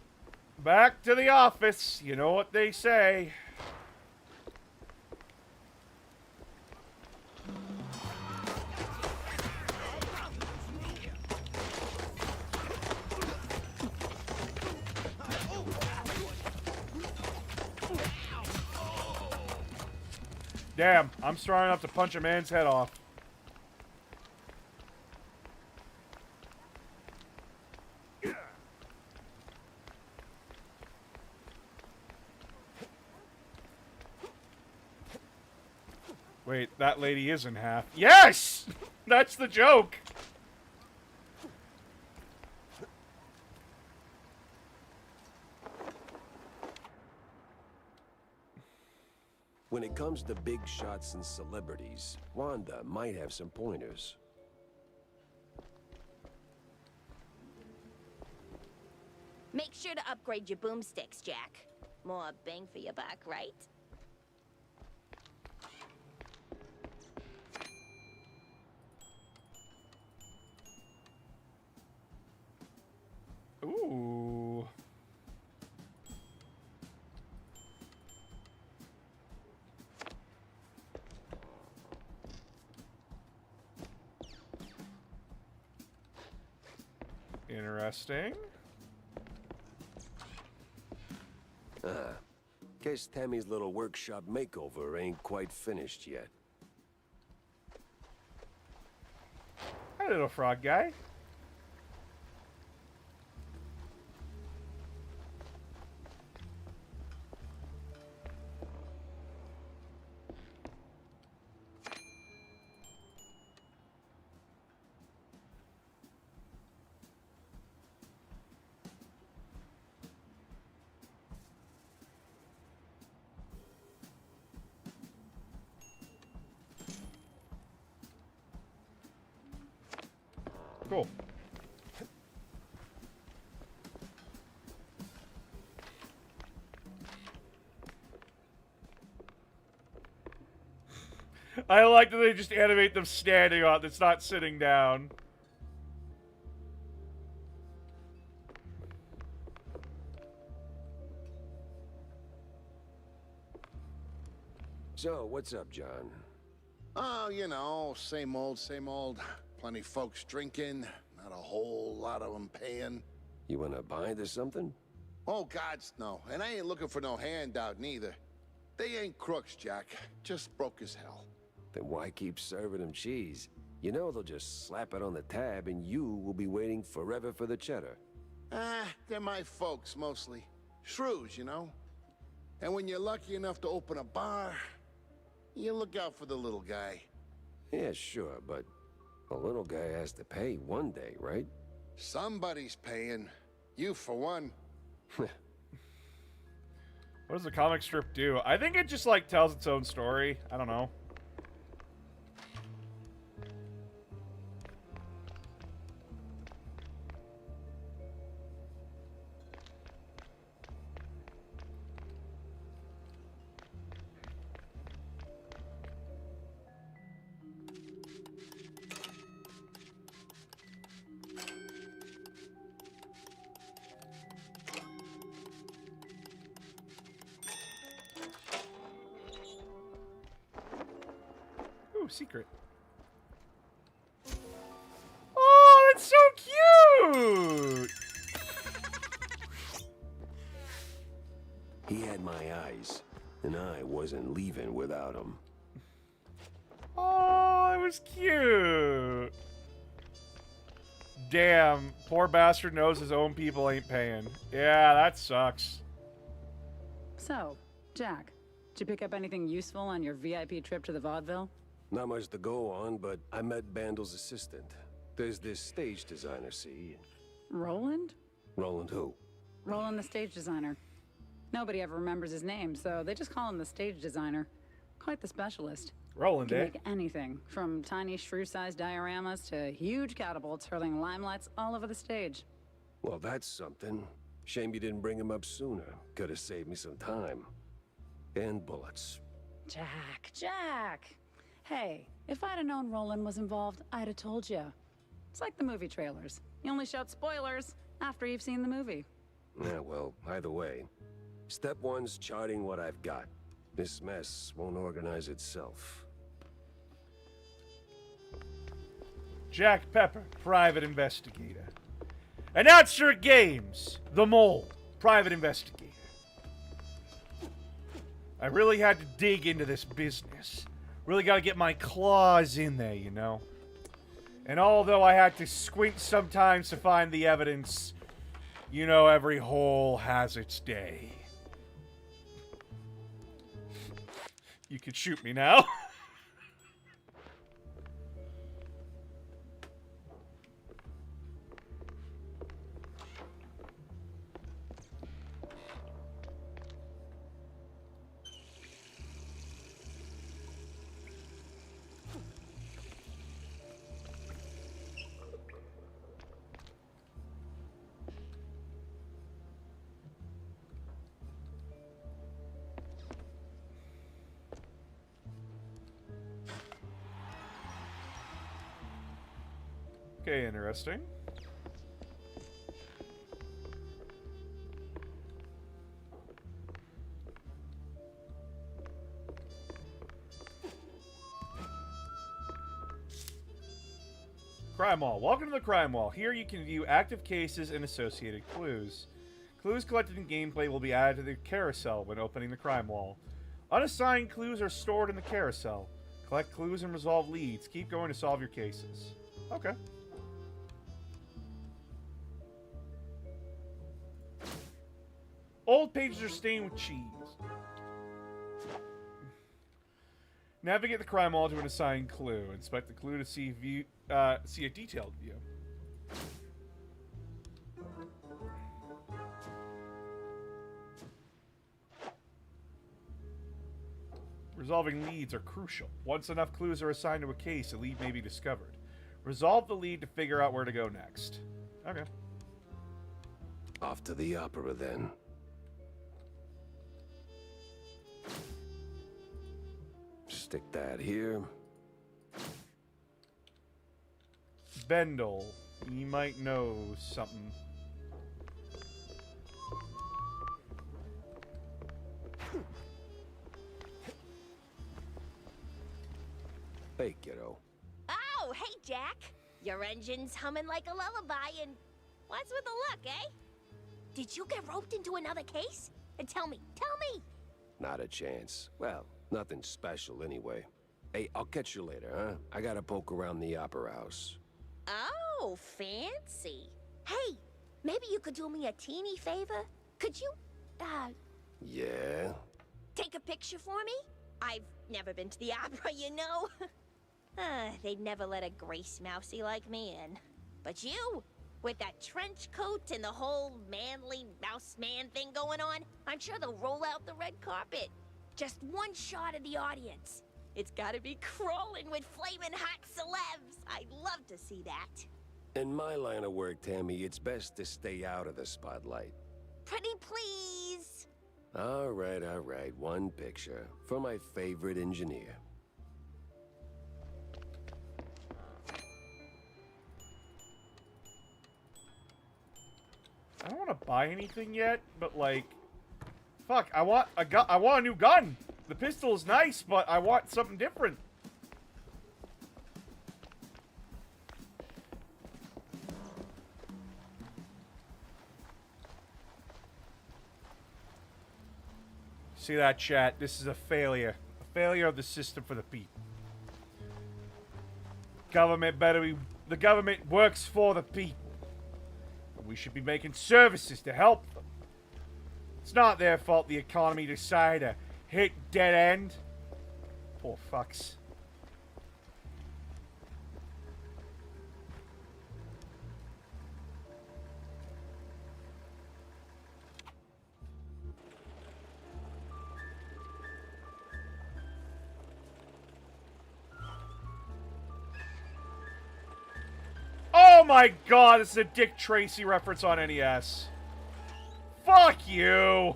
back to the office. You know what they say. Damn, I'm strong enough to punch a man's head off. Wait, that lady is in half. Yes! That's the joke! When it comes to big shots and celebrities, Wanda might have some pointers. Make sure to upgrade your boomsticks, Jack. More bang for your buck, right? Ooh. Interesting. Guess Tammy's little workshop makeover ain't quite finished yet. Hi, little frog guy. Cool. I like that they just animate them standing on. It's not sitting down. So, what's up, John? Oh, you know, same old, same old. Plenty folks drinking, not a whole lot of them paying. You wanna bind or something? Oh, gods, no. And I ain't looking for no handout, neither. They ain't crooks, Jack. Just broke as hell. Then why keep serving them cheese? You know they'll just slap it on the tab and you will be waiting forever for the cheddar. They're my folks, mostly. Shrews, you know? And when you're lucky enough to open a bar, you look out for the little guy. Yeah, sure, but the little guy has to pay one day, right? Somebody's paying. You, for one. What does the comic strip do? I think it just, like, tells its own story. I don't know. Ooh, secret. Oh, that's so cute! He had my eyes, and I wasn't leaving without him. Oh, that was cute. Damn, poor bastard knows his own people ain't paying. Yeah, that sucks. So, Jack, did you pick up anything useful on your VIP trip to the vaudeville? Not much to go on, but I met Bandel's assistant. There's this stage designer, see? Roland? Roland who? Roland the stage designer. Nobody ever remembers his name, so they just call him the stage designer. Quite the specialist. Roland, Can eh? make anything, from tiny shrew-sized dioramas to huge catapults hurling limelights all over the stage. Well, that's something. Shame you didn't bring him up sooner. Could have saved me some time. And bullets. Jack! Hey, if I'd have known Roland was involved, I'd have told you. It's like the movie trailers. You only shout spoilers after you've seen the movie. Yeah, well, either way. Step one's charting what I've got. This mess won't organize itself. Jack Pepper, private investigator. Announcer Games, the Mole, private investigator. I really had to dig into this business. Really got to get my claws in there, you know. And although I had to squint sometimes to find the evidence, you know, every hole has its day. You can shoot me now. Okay, interesting. Crime Wall. Welcome to the Crime Wall. Here you can view active cases and associated clues. Clues collected in gameplay will be added to the carousel when opening the Crime Wall. Unassigned clues are stored in the carousel. Collect clues and resolve leads. Keep going to solve your cases. Okay. Old pages are stained with cheese. Navigate the crime wall to an assigned clue. Inspect the clue to see a detailed view. Resolving leads are crucial. Once enough clues are assigned to a case, a lead may be discovered. Resolve the lead to figure out where to go next. Okay. Off to the opera, then. Stick that here. Bendel. You might know something. Hey, kiddo. Oh, hey, Jack. Your engine's humming like a lullaby, and what's with the look, eh? Did you get roped into another case? And tell me. Not a chance. Well, nothing special anyway. Hey, I'll catch you later, huh? I gotta poke around the opera house. Oh, fancy. Hey, maybe you could do me a teeny favor? Could you, Yeah? take a picture for me? I've never been to the opera, you know. They'd never let a grace mousey like me in. But you, with that trench coat and the whole manly mouse man thing going on, I'm sure they'll roll out the red carpet. Just one shot of the audience. It's gotta be crawling with flaming hot celebs. I'd love to see that. In my line of work, Tammy, it's best to stay out of the spotlight. Pretty please. All right. One picture for my favorite engineer. I don't want to buy anything yet, but like, fuck, I want a new gun. The pistol is nice, but I want something different. See that, chat? This is a failure. A failure of the system for the people. Government better be... The government works for the people. We should be making services to help them. It's not their fault the economy decided to hit dead end. Poor fucks. Oh my god, this is a Dick Tracy reference on NES. Fuck you!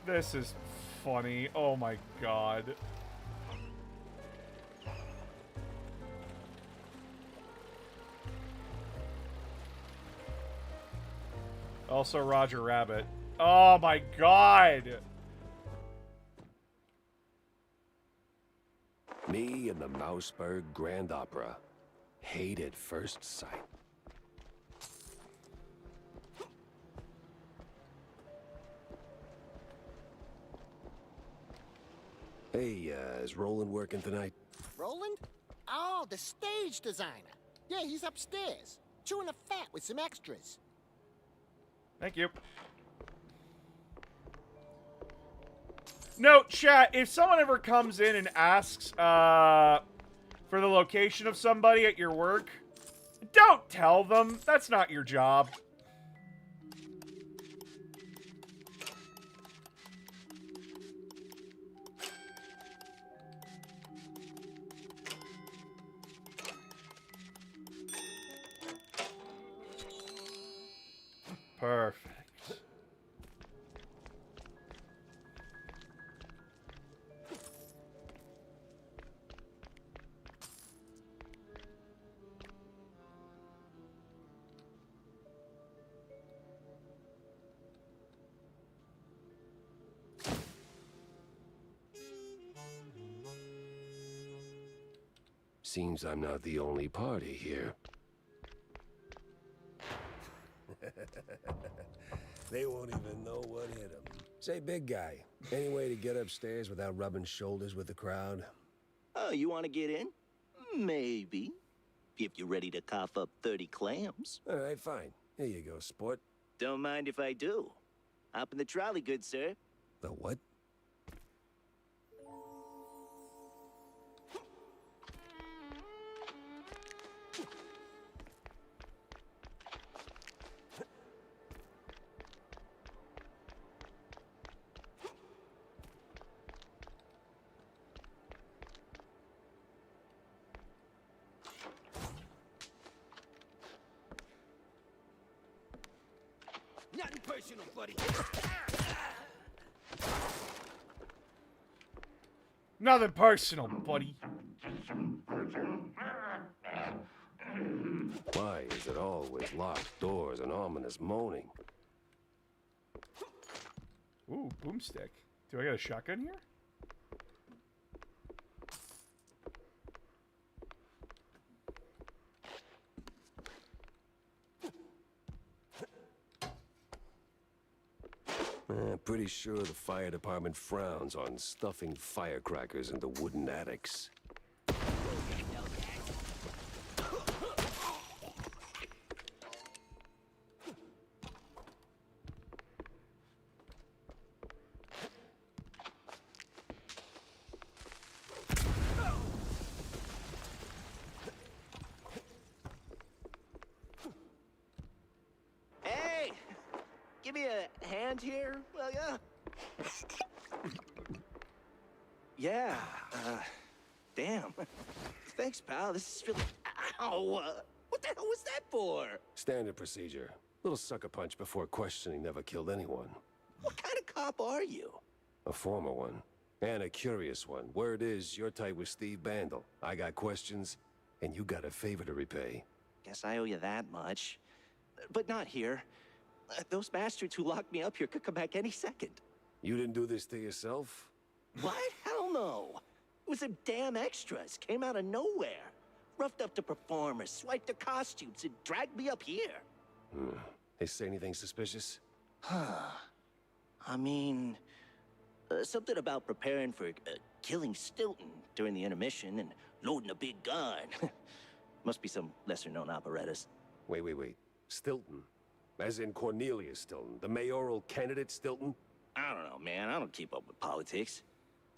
This is funny. Oh my god. Also Roger Rabbit. Oh my god! Me and the Mouseberg Grand Opera. Hate at first sight. Hey, is Roland working tonight? Roland? Oh, the stage designer. Yeah, he's upstairs, chewing a fat with some extras. Thank you. No, chat, if someone ever comes in and asks for the location of somebody at your work, don't tell them. That's not your job. Perfect. Seems I'm not the only party here. They won't even know what hit them. Say, big guy, any way to get upstairs without rubbing shoulders with the crowd? Oh, you want to get in? Maybe. If you're ready to cough up 30 clams. All right, fine. Here you go, sport. Don't mind if I do. Hop in the trolley, good sir. The what? Nothing personal, buddy. Nothing personal, buddy. Why is it always locked doors and ominous moaning? Ooh, boomstick. Do I got a shotgun here? Pretty sure the fire department frowns on stuffing firecrackers into wooden attics. Hey! Give me a hand here, will ya? Yeah, damn. Thanks, pal. This is really... Ow! What the hell was that for? Standard procedure. Little sucker punch before questioning never killed anyone. What kind of cop are you? A former one. And a curious one. Word is, you're tight with Steve Bandel. I got questions, and you got a favor to repay. Guess I owe you that much. But not here. Those bastards who locked me up here could come back any second. You didn't do this to yourself? What? Hell no. It was them damn extras. Came out of nowhere. roughed up the performers, swiped the costumes, and dragged me up here. They say anything suspicious? I mean, something about preparing for killing Stilton during the intermission and loading a big gun. Must be some lesser-known operettas. Wait. Stilton? As in Cornelius Stilton, the mayoral candidate Stilton? I don't know, man. I don't keep up with politics.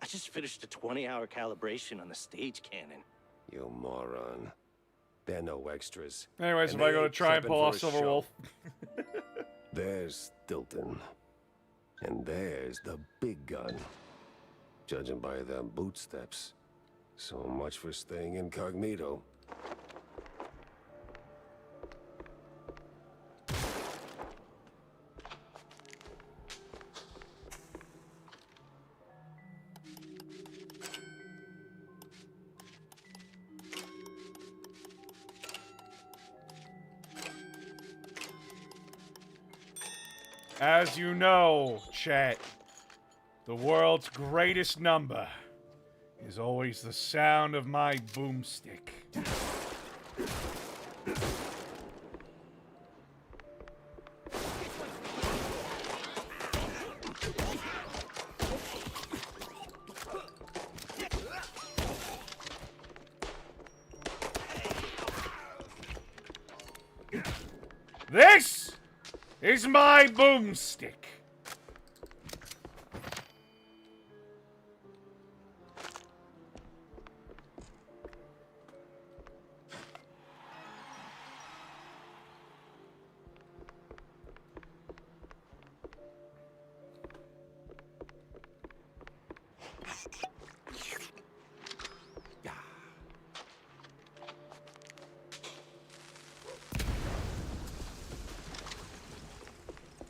I just finished a 20-hour calibration on the stage cannon. You moron. There are no extras. Anyways, And if I they go to ain't try and prepping pull for off a Silver show. Wolf. There's Stilton. And there's the big gun. Judging by them bootsteps. So much for staying incognito. As you know, chat, the world's greatest number is always the sound of my boomstick. This is my boomstick.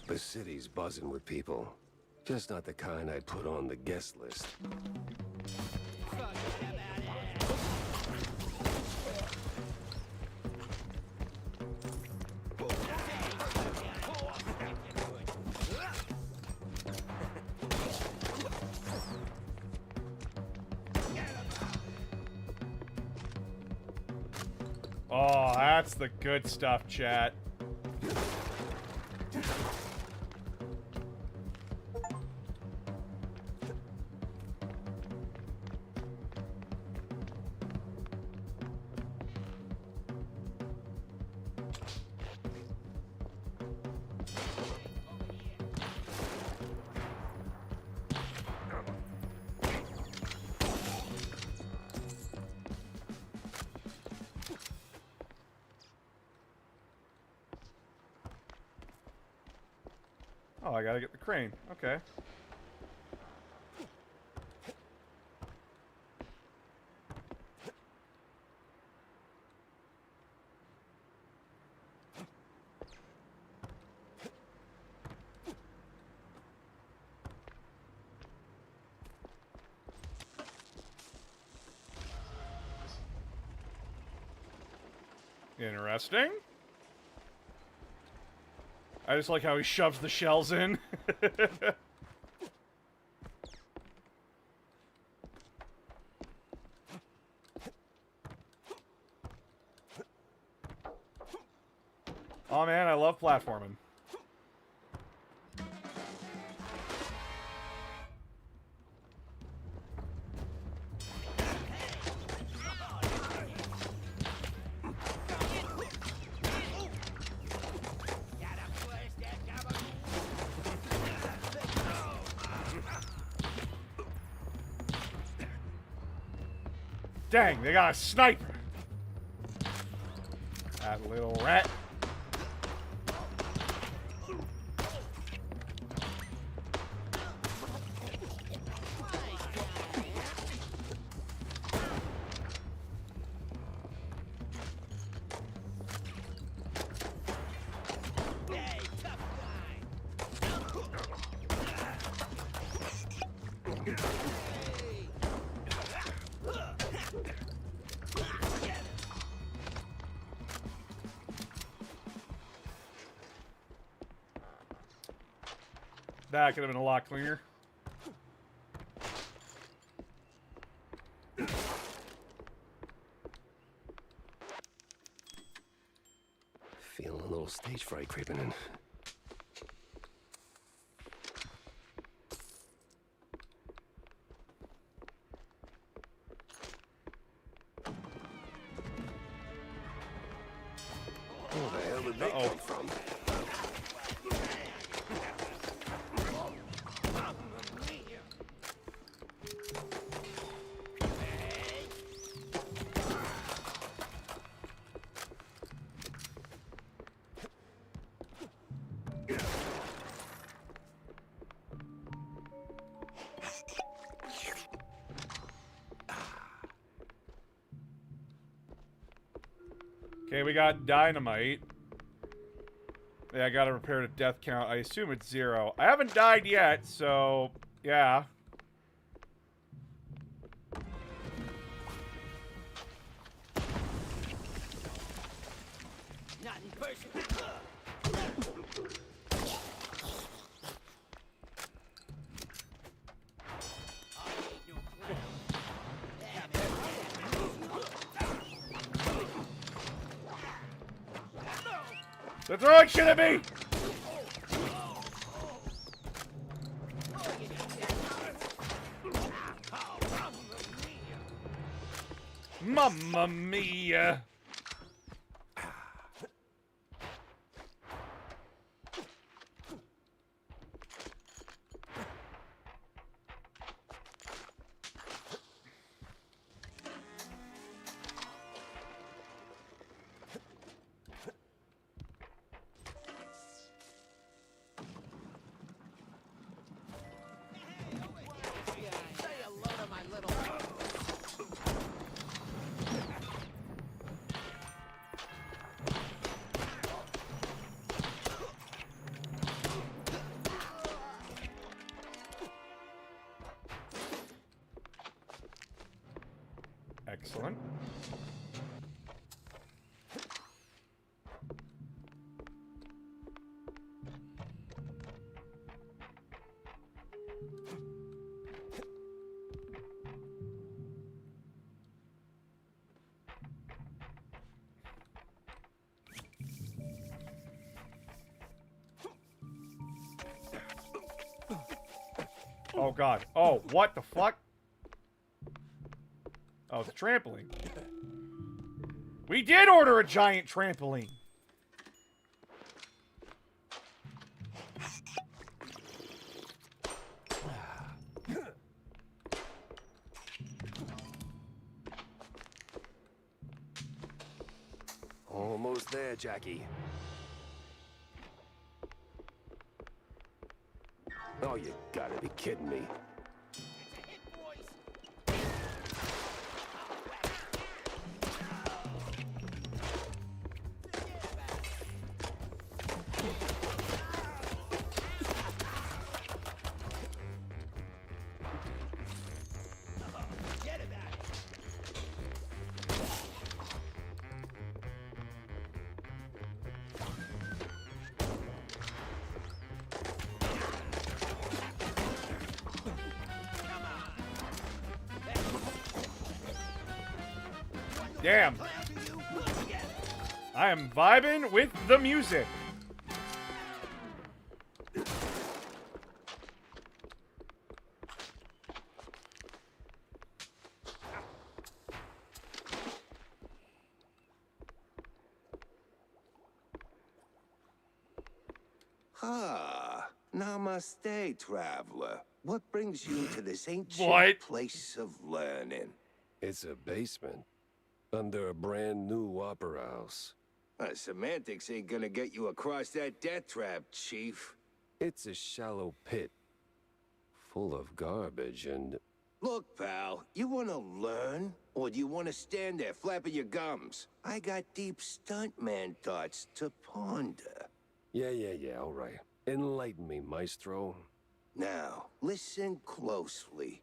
The city's buzzing with people. Just not the kind I'd put on the guest list. Oh, that's the good stuff, chat. Oh, I gotta get the crane. Okay. Interesting. I just like how he shoves the shells in. Oh man, I love platforming. Dang, they got a sniper. That little rat. That could have been a lot cleaner. Feeling a little stage fright creeping in. Where the hell did they come from? Okay, we got dynamite. Yeah, I gotta repair the death count. I assume it's 0. I haven't died yet, so yeah. They're throwing shit at me! Mamma mia! Excellent. Oh god. Oh, what the fuck? Oh, it's a trampoline. We did order a giant trampoline. Almost there, Jackie. Oh, you gotta be kidding me. Damn. I am vibing with the music. Ah, namaste, traveler. What brings you to this ancient place of learning? It's a basement. Under a brand new opera house. Semantics ain't gonna get you across that death trap, Chief. It's a shallow pit. Full of garbage and... Look, pal, you wanna learn? Or do you wanna stand there flapping your gums? I got deep stuntman thoughts to ponder. Yeah, all right. Enlighten me, Maestro. Now, listen closely.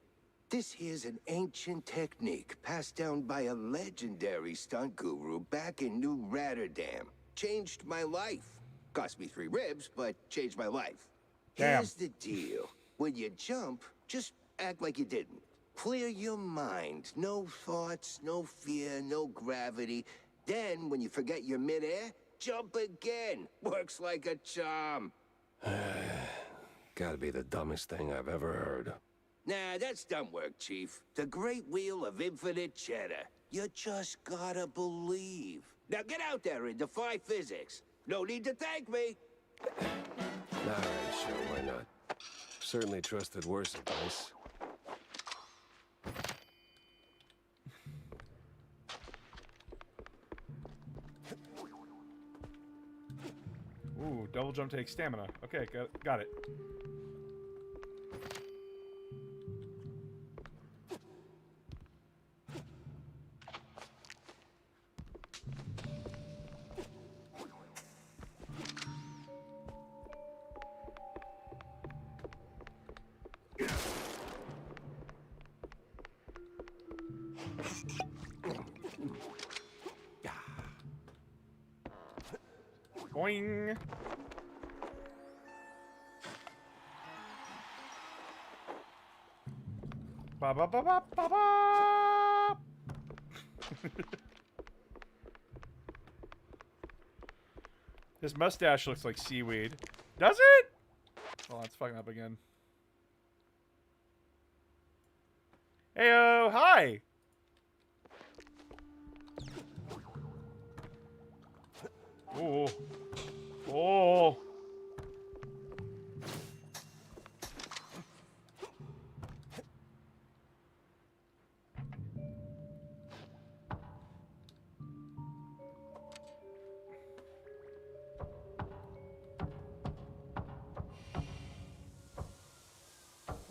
This here's an ancient technique passed down by a legendary stunt guru back in New Rotterdam. Changed my life. Cost me 3 ribs, but changed my life. Damn. Here's the deal. When you jump, just act like you didn't. Clear your mind. No thoughts, no fear, no gravity. Then, when you forget you're midair, jump again. Works like a charm. Gotta be the dumbest thing I've ever heard. Nah, that's dumb work, Chief. The Great Wheel of Infinite Cheddar. You just gotta believe. Now get out there and defy physics. No need to thank me. Alright, sure, why not? Certainly trusted worse advice. Ooh, double jump takes stamina. Okay, got it. Boing. Ba ba ba ba ba ba. His mustache looks like seaweed. Does it? Oh, it's fucking up again. Heyo, hi. Oh. Oh.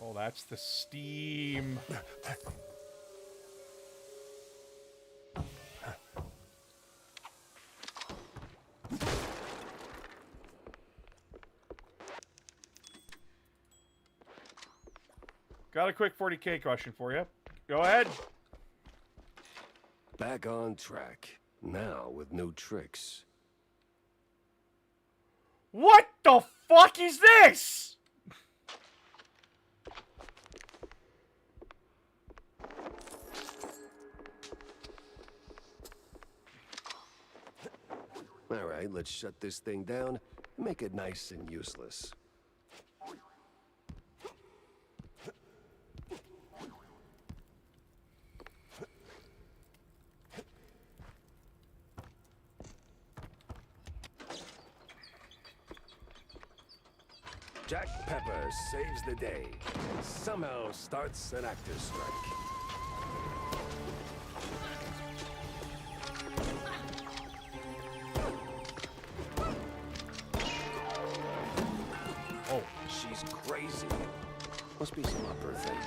Oh, that's the steam. Got a quick 40K question for you. Go ahead. Back on track. Now with new tricks. What the fuck is this? Alright, let's shut this thing down and make it nice and useless. Jack Pepper saves the day. Somehow starts an actor's strike. Oh, she's crazy. Must be some upper thing.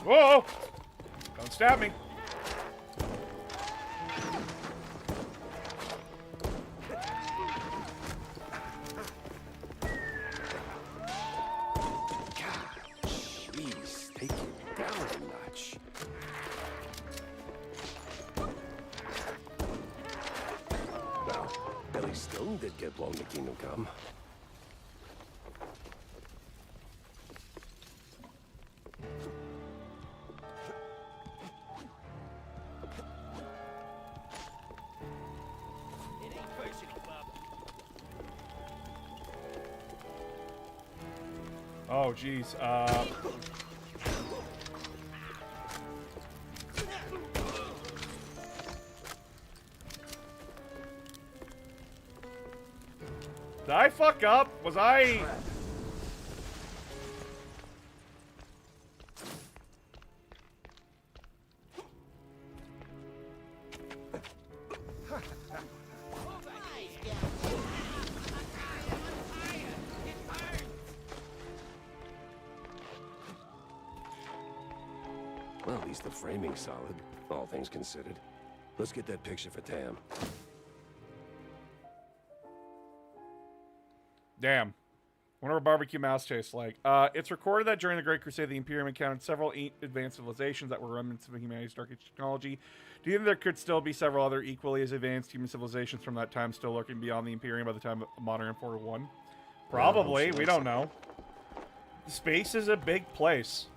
Whoa! Don't stab me. Did get blown to Kingdom Come. It ain't personal, Bob. Oh, geez. Did I fuck up? Was I... Well, at least the framing's solid, all things considered. Let's get that picture for Tam. Damn. Wonder what barbecue mouse tastes like. It's recorded that during the Great Crusade, the Imperium encountered several advanced civilizations that were remnants of humanity's dark age technology. Do you think there could still be several other equally as advanced human civilizations from that time still lurking beyond the Imperium by the time of modern Empire 1? Probably. We don't know. Space is a big place.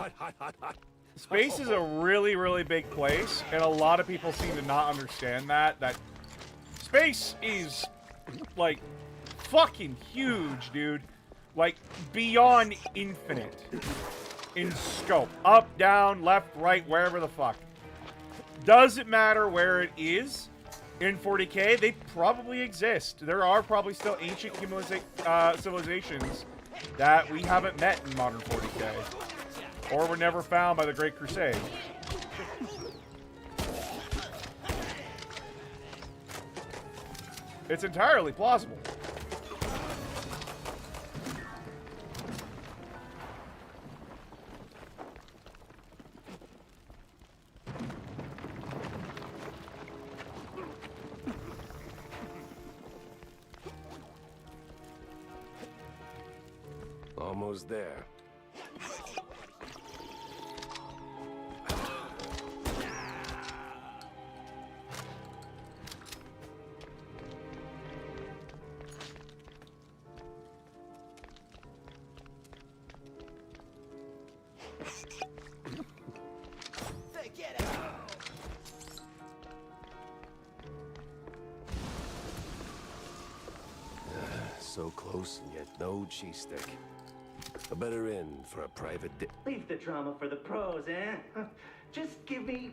Hot, hot, hot, hot. Space is a really, really big place, and a lot of people seem to not understand that. That space is, like, fucking huge, dude. Like, beyond infinite in scope. Up, down, left, right, wherever the fuck. Doesn't matter where it is. In 40K, they probably exist. There are probably still ancient civilizations that we haven't met in modern 40K. Or were never found by the Great Crusade. It's entirely plausible. Almost there. So close and yet no cheese stick. A better end for a private Leave the drama for the pros, eh? Just give me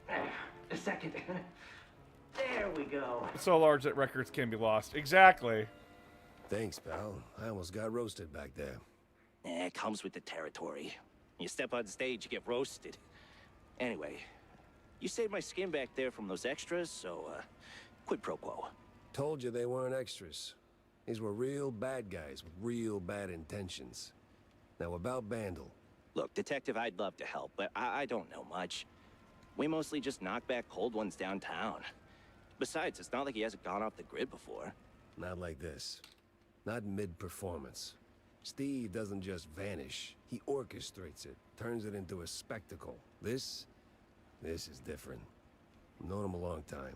a second. There we go. It's so large that records can be lost. Exactly. Thanks, pal. I almost got roasted back there. It comes with the territory. You step on stage, you get roasted. Anyway, you saved my skin back there from those extras, so quid pro quo. Told you they weren't extras. These were real bad guys with real bad intentions. Now about Bandle. Look, Detective, I'd love to help, but I don't know much. We mostly just knock back cold ones downtown. Besides, it's not like he hasn't gone off the grid before. Not like this. Not mid-performance. Steve doesn't just vanish. He orchestrates it, turns it into a spectacle. This is different. I've known him a long time.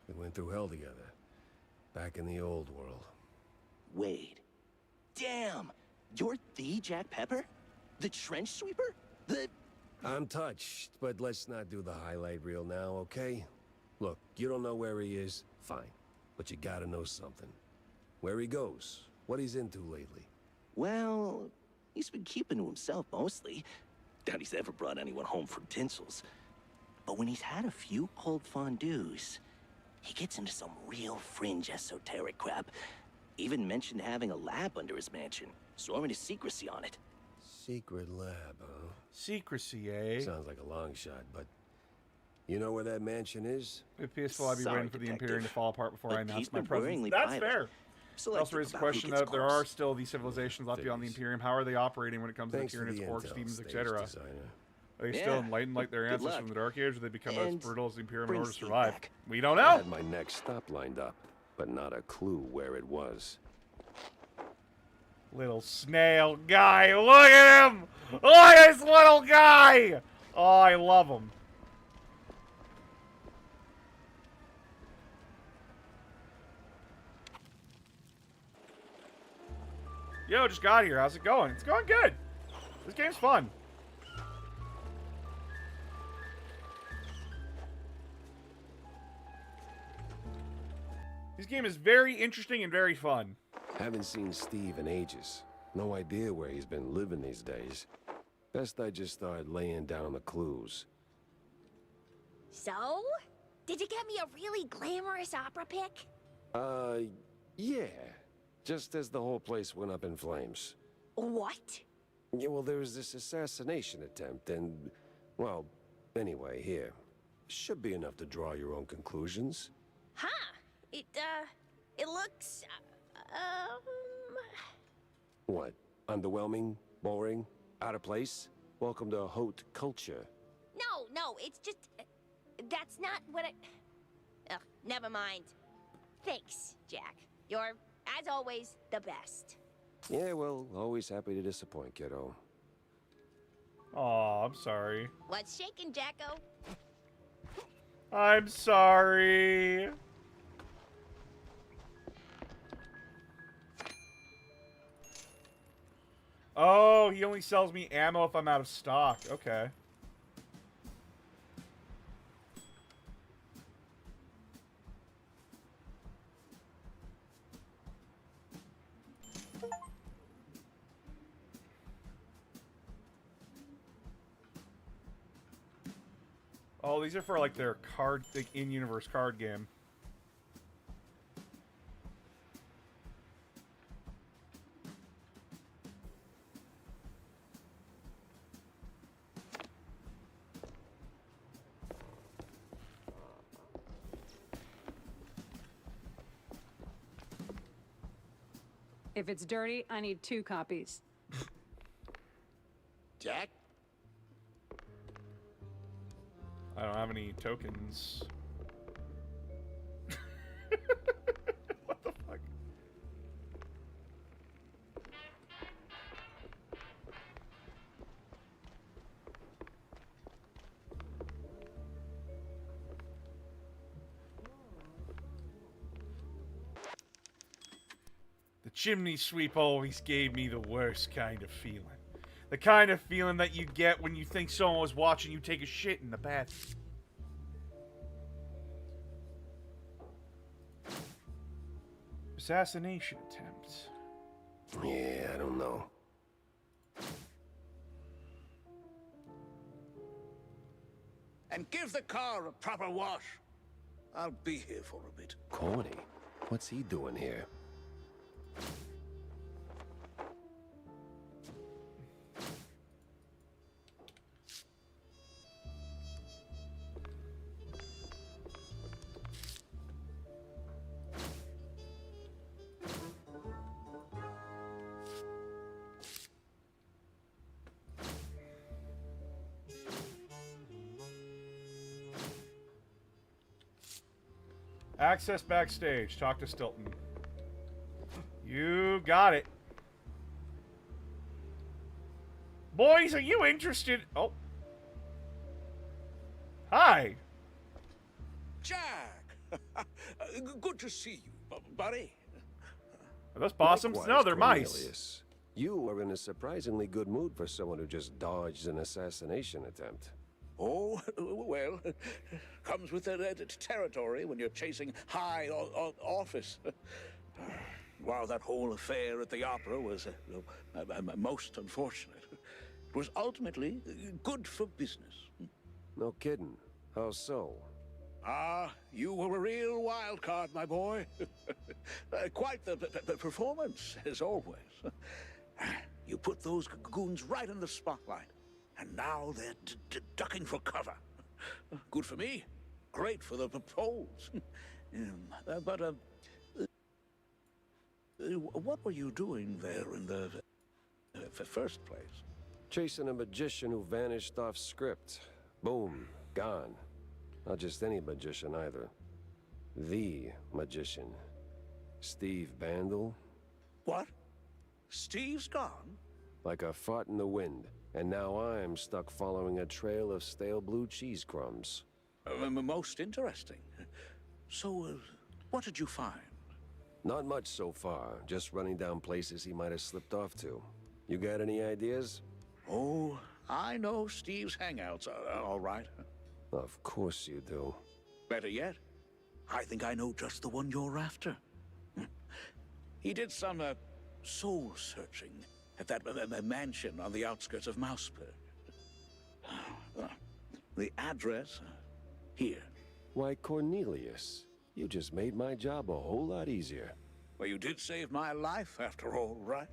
We went through hell together. Back in the old world. Wade. Damn! You're the Jack Pepper? The trench sweeper? I'm touched, but let's not do the highlight reel now, okay? Look, you don't know where he is? Fine. But you gotta know something. Where he goes, what he's into lately. Well, he's been keeping to himself mostly. Doubt he's ever brought anyone home from Tinsel's. But when he's had a few cold fondues, he gets into some real fringe esoteric crap. Even mentioned having a lab under his mansion, sworn to secrecy on it. Secret lab, huh? Secrecy, eh? Sounds like a long shot, but you know where that mansion is? If peaceful, I'd be Sorry, waiting for the Detective, Imperium to fall apart before I but announce he's my been presence. worryingly That's private. fair. So It also raises the question that if there are still these civilizations left beyond the Imperium, how are they operating when it comes Thanks to for Tyranids, the orcs, intel, demons, stage etc.? designer. Are they still Yeah. enlightened like their Good ancestors luck. from the Dark Age, or do they become as And brutal as the Imperium in bring order to Steve survive? back. We don't I know. had my next stop lined up, but not a clue where it was. Little snail guy. Look at him! Look at this little guy! Oh, I love him. Yo, just got here. How's it going? It's going good. This game's fun. This game is very interesting and very fun. Haven't seen Steve in ages. No idea where he's been living these days. Best I just start laying down the clues. So? Did you get me a really glamorous opera pic? Yeah. Just as the whole place went up in flames. What? Yeah, well, there was this assassination attempt, and... Well, anyway, here. Should be enough to draw your own conclusions. Huh. It looks, What? Underwhelming? Boring? Out of place? Welcome to haute culture. No, it's just, that's not what I... Ugh, never mind. Thanks, Jack. You're, as always, the best. Yeah, well, always happy to disappoint, kiddo. Aw, I'm sorry. What's shaking, Jacko? I'm sorry. Oh, he only sells me ammo if I'm out of stock. Okay. Oh, these are for like their card, like in-universe card game. If it's dirty, I need 2 copies. Jack? I don't have any tokens. What the fuck? The chimney sweep always gave me the worst kind of feeling. The kind of feeling that you get when you think someone was watching you take a shit in the bathroom. Assassination attempt. Yeah, I don't know. And give the car a proper wash. I'll be here for a bit. Corny? What's he doing here? Access backstage. Talk to Stilton. You got it. Boys, are you interested? Oh. Hi. Jack! Good to see you, buddy. Are those possums? Likewise, No, they're mice. Cornelius. You are in a surprisingly good mood for someone who just dodged an assassination attempt. Oh, well, comes with the territory when you're chasing high office. While that whole affair at the opera was most unfortunate, it was ultimately good for business. No kidding. How so? Ah, you were a real wild card, my boy. Quite the performance, as always. You put those goons right in the spotlight. And now they're ducking for cover. Good for me. Great for the polls. But what were you doing there in the first place? Chasing a magician who vanished off script. Boom. Gone. Not just any magician either. The magician. Steve Bandel. What? Steve's gone? Like a fart in the wind. And now I'm stuck following a trail of stale blue cheese crumbs. Most interesting. So, what did you find? Not much so far. Just running down places he might have slipped off to. You got any ideas? Oh, I know Steve's hangouts, all right. Of course you do. Better yet, I think I know just the one you're after. He did some soul-searching at that mansion on the outskirts of Mouseberg. The address, here. Why, Cornelius, you just made my job a whole lot easier. Well, you did save my life, after all, right?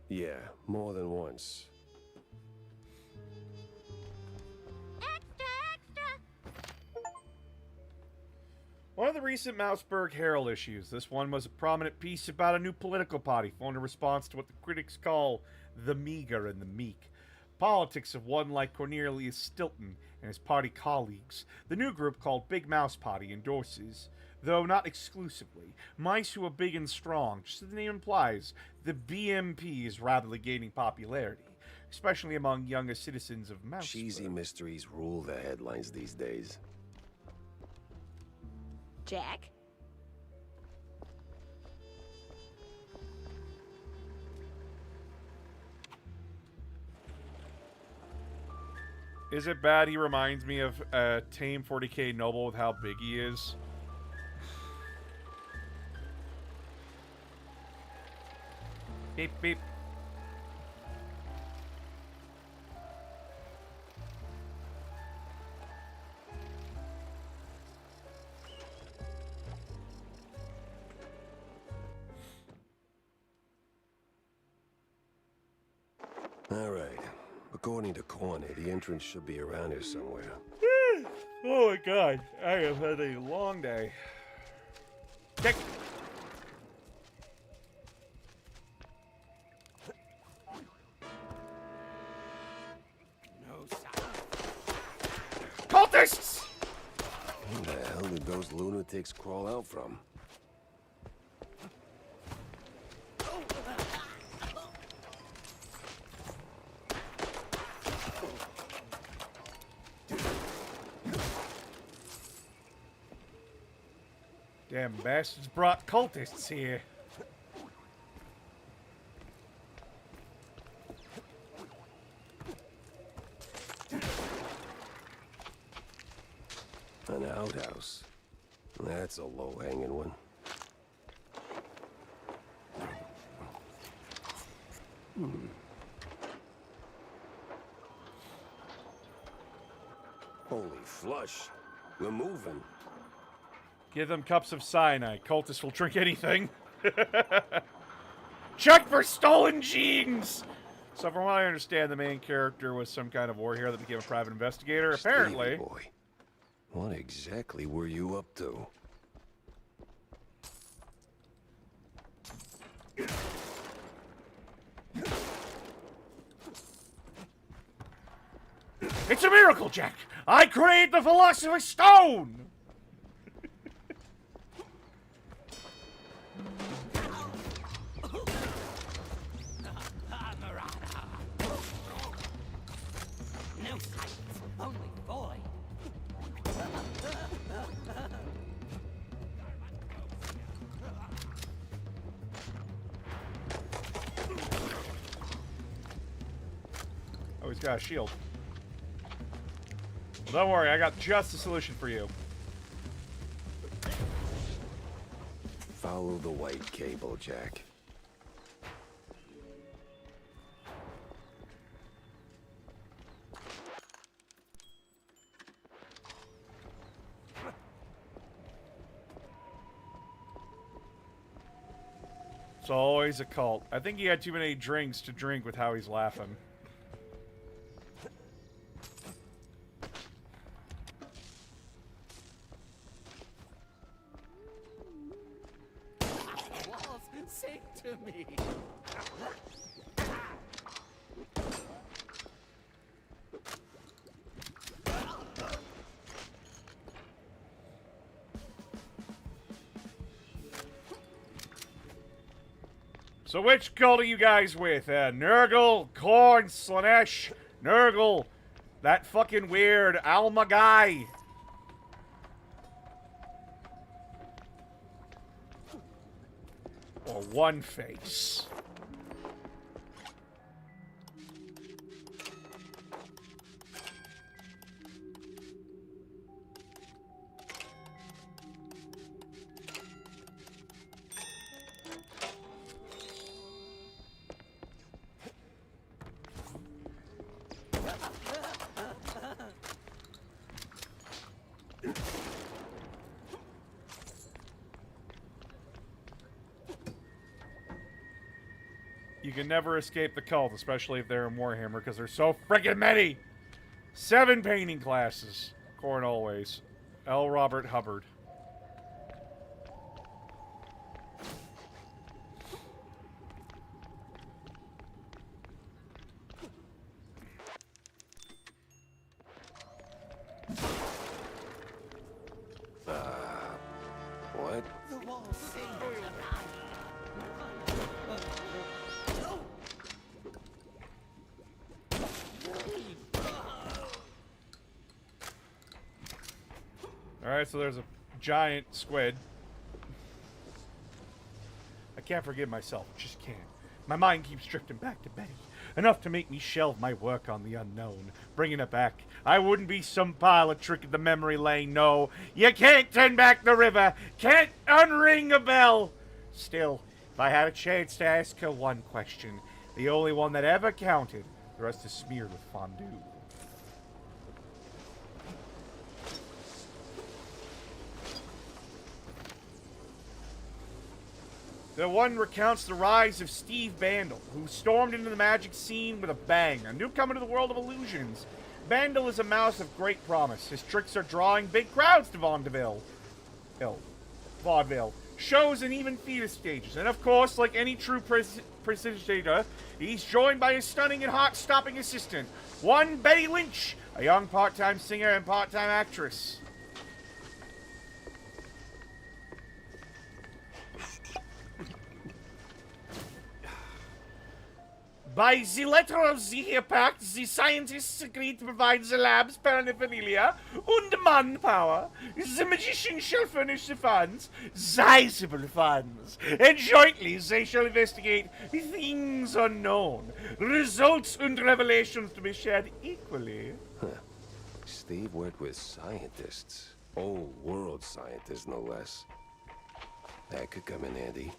Yeah, more than once. One of the recent Mouseberg Herald issues. This one was a prominent piece about a new political party formed in response to what the critics call the meager and the meek. Politics of one like Cornelius Stilton and his party colleagues. The new group called Big Mouse Party endorses, though not exclusively, mice who are big and strong. Just as the name implies, the BMP is rapidly gaining popularity, especially among younger citizens of Mouseberg. Cheesy mysteries rule the headlines these days. Jack? Is it bad he reminds me of a tame 40k noble with how big he is? Beep, beep. All right. According to Corny, the entrance should be around here somewhere. Oh my god. I have had a long day. Kick! No sound. Cultists! Where the hell did those lunatics crawl out from? Damn bastards brought cultists here. An outhouse. That's a low-hanging one. Holy flush. We're moving. Give them cups of cyanide. Cultists will drink anything. Check for stolen genes! So from what I understand, the main character was some kind of war hero that became a private investigator. Apparently. Stevie boy, what exactly were you up to? It's a miracle, Jack! I create the Philosopher's Stone! No sight, only void. Oh, he's got a shield. Don't worry, I got just the solution for you. Follow the white cable, Jack. It's always a cult. I think he had too many drinks to drink with how he's laughing. Walls, sing to me. So which cult are you guys with? Nurgle, Korn, Slanesh, Nurgle, that fucking weird Alma guy. Or One Face. You can never escape the cult, especially if they're in Warhammer, because there's so friggin' many! 7 painting classes. Corn always. L. Robert Hubbard. What? The walls sing to me. Alright, so there's a giant squid. I can't forgive myself. Just can't. My mind keeps drifting back to Betty. Enough to make me shelve my work on the unknown. Bringing it back. I wouldn't be some pile of trick at the memory lane, no. You can't turn back the river. Can't unring a bell. Still, if I had a chance to ask her one question, the only one that ever counted, the rest is smeared with fondue. The one recounts the rise of Steve Bandle, who stormed into the magic scene with a bang, a newcomer to the world of illusions. Bandle is a mouse of great promise. His tricks are drawing big crowds to vaudeville. Shows and even theater stages. And of course, like any true prestidigitator, he's joined by his stunning and heart-stopping assistant, one Betty Lynch, a young part-time singer and part-time actress. By the letter of the pact, the scientists agreed to provide the lab's paraphernalia and manpower. The magician shall furnish the funds, sizable funds, and jointly they shall investigate things unknown, results and revelations to be shared equally. Huh. Steve worked with scientists. Old world scientists, no less. That could come in handy.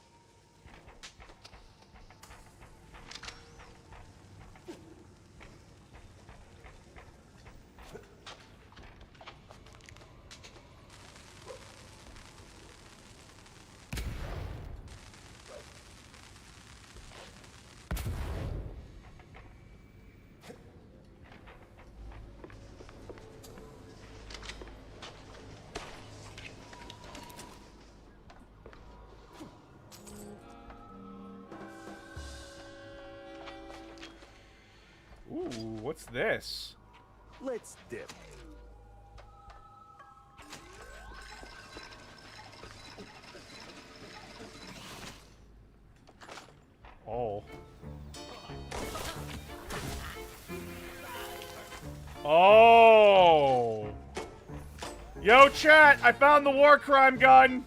Ooh, what's this? Let's dip. Oh. Oh! Yo, chat! I found the war crime gun!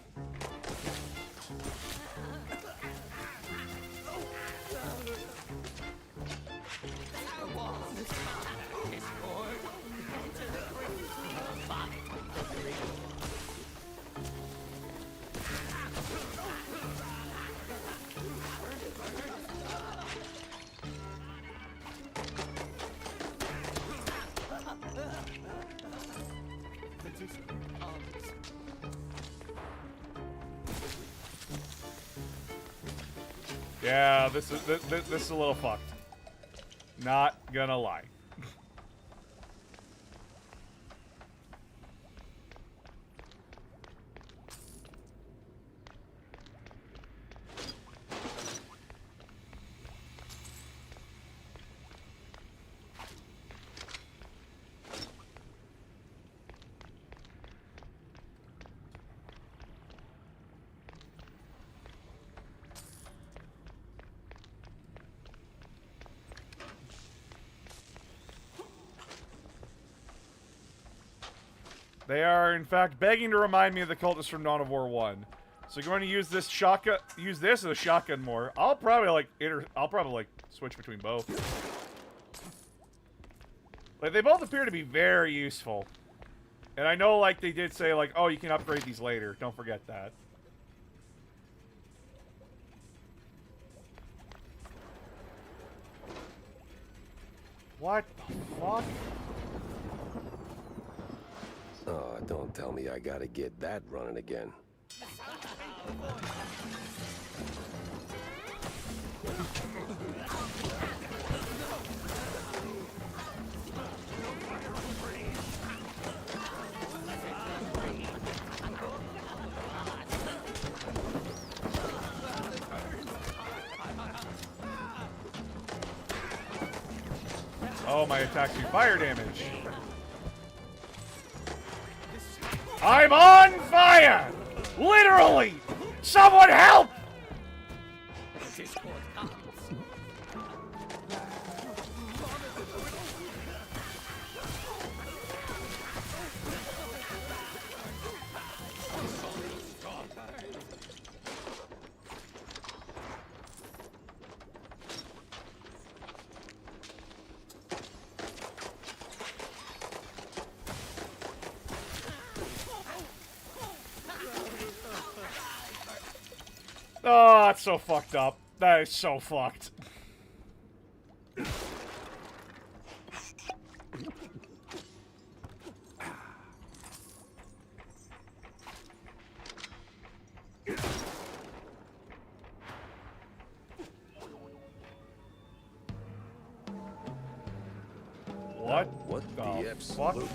Yeah, this is a little fucked. Not gonna lie. They are, in fact, begging to remind me of the cultists from Dawn of War 1. So you're going to use this shotgun, use this or the shotgun more. I'll probably like switch between both. Like, they both appear to be very useful. And I know, like, they did say, like, oh, you can upgrade these later. Don't forget that. What the fuck? Oh, don't tell me I gotta get that running again. Oh, my attacks do fire damage. I'm on fire! Literally! Someone help! Oh, that's so fucked up. That is so fucked. What the F fuck? salute?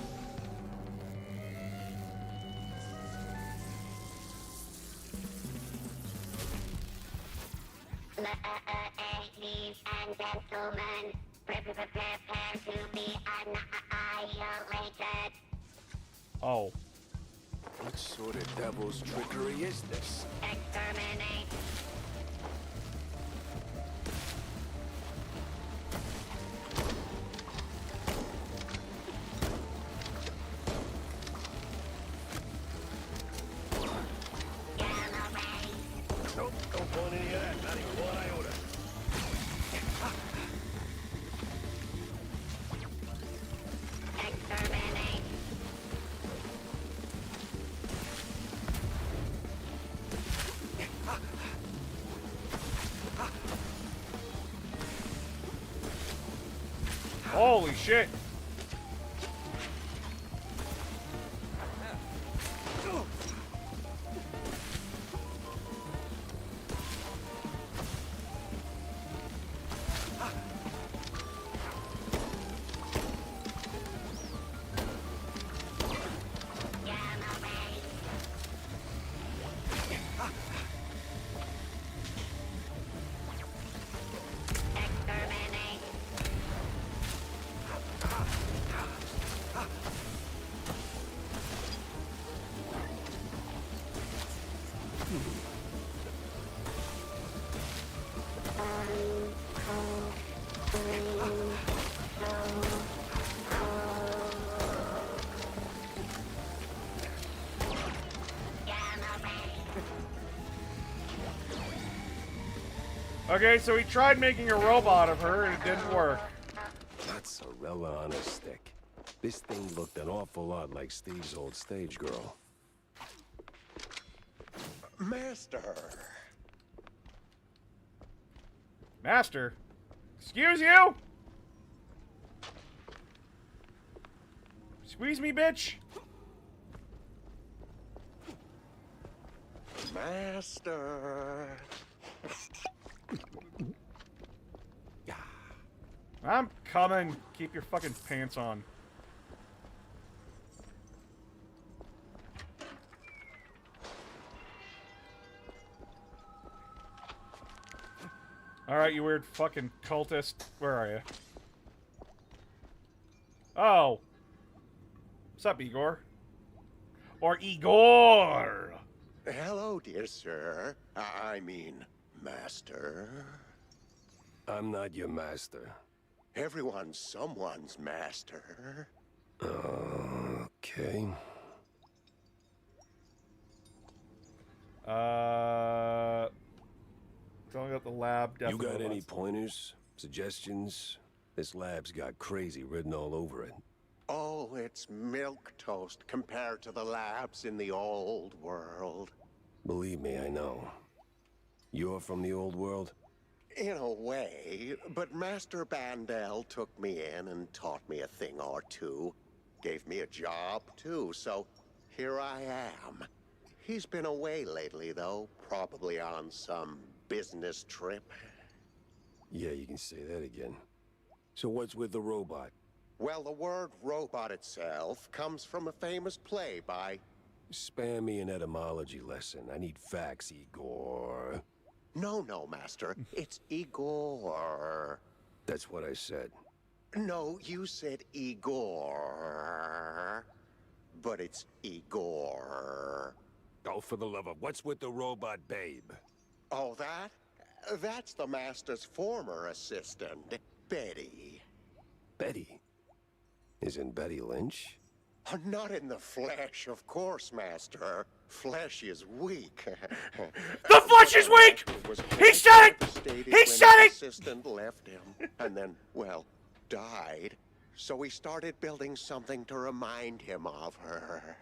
Ladies and gentlemen, prepare to be annihilated. Oh. What sort of devil's trickery is this? Exterminate. Nope, don't want any of that. Not even one iota. Exterminate. Holy shit. Okay, so he tried making a robot of her and it didn't work. Mozzarella on a stick. This thing looked an awful lot like Steve's old stage girl. Master. Master? Excuse you? Squeeze me, bitch. Master. I'm coming. Keep your fucking pants on. Alright, you weird fucking cultist. Where are you? Oh. What's up, Igor? Or Igor! Hello, dear sir. I mean, master. I'm not your master. Everyone's someone's master. Okay. Telling about the lab. You got any pointers? Suggestions? This lab's got crazy written all over it. Oh, it's milquetoast compared to the labs in the old world. Believe me, I know. You're from the old world? In a way, but Master Bandel took me in and taught me a thing or two. Gave me a job, too, so here I am. He's been away lately, though, probably on some business trip. Yeah, you can say that again. So what's with the robot? Well, the word robot itself comes from a famous play by... Spare me an etymology lesson. I need facts, Igor. No, Master. It's Igor. That's what I said. No, you said Igor. But it's Igor. Oh, for the love of... What's with the robot babe? Oh, that? That's the Master's former assistant, Betty. Betty? Isn't Betty Lynch? Not in the flesh, of course, Master. Flesh is weak. The flesh is weak! He said it! He said it! The assistant left him, and then, well, died. So we started building something to remind him of her.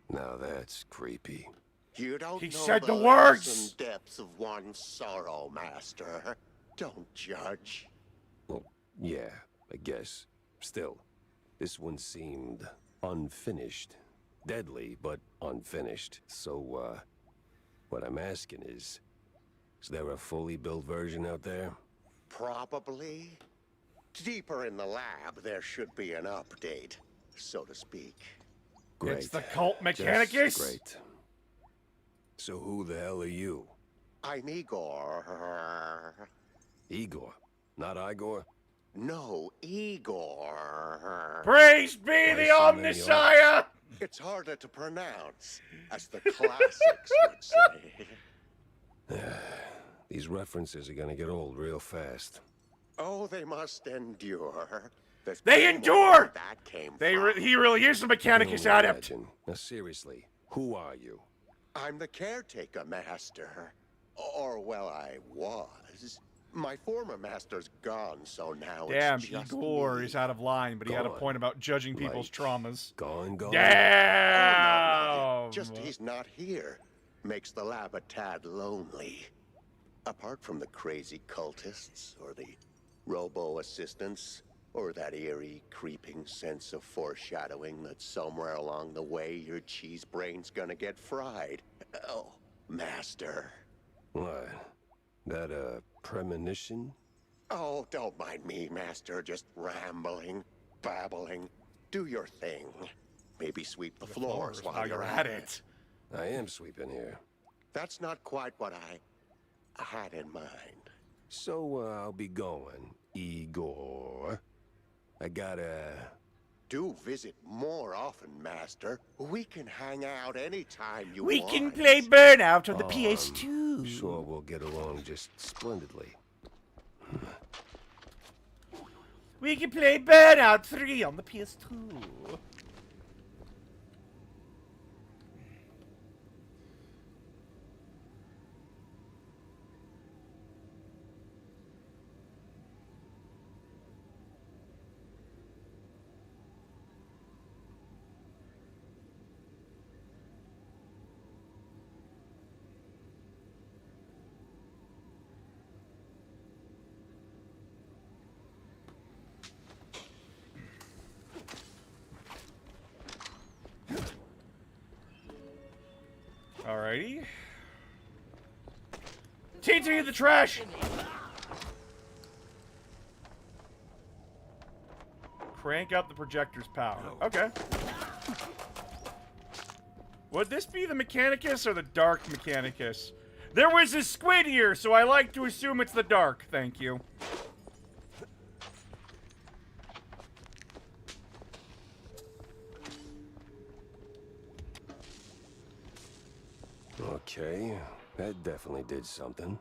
Now that's creepy. You don't He know said the lengths words! and depths of one's sorrow, Master. Don't judge. Well, yeah, I guess. Still, this one seemed unfinished. Deadly, but unfinished. So, what I'm asking is there a fully built version out there? Probably. Deeper in the lab, there should be an update, so to speak. Great. It's the cult Just mechanicus? great. So who the hell are you? I'm Igor. Igor, not Igor? No, Igor. Praise be Why the so many Omnissiah! It's harder to pronounce, as the classics would say. These references are gonna get old real fast. Oh, they must endure. There's They plenty endure! more where that came from. He really is a Mechanicus Can only adept. imagine. Now seriously, who are you? I'm the caretaker, Master. Or, well, I was. My former master's gone, so now Damn, it's just Igor me. is out of line, but he had a Gone. point about judging people's traumas. Gone? Damn! Oh, no. Just he's not here. Makes the lab a tad lonely. Apart from the crazy cultists, or the robo-assistants, or that eerie, creeping sense of foreshadowing that somewhere along the way your cheese brain's gonna get fried. Oh, Master. What? That a premonition? Oh, don't mind me, Master. Just rambling, babbling. Do your thing. Maybe sweep the floors while you're at it. I am sweeping here. That's not quite what I had in mind. So, I'll be going, Igor. I gotta... Do visit more often, Master. We can hang out anytime you We want. can play Burnout on the PS2. Sure we'll get along just splendidly. We can play Burnout 3 on the PS2. Alrighty. TT the trash! Crank up the projector's power. Okay. Would this be the Mechanicus or the Dark Mechanicus? There was a squid here, so I like to assume it's the Dark, thank you. Okay, that definitely did something.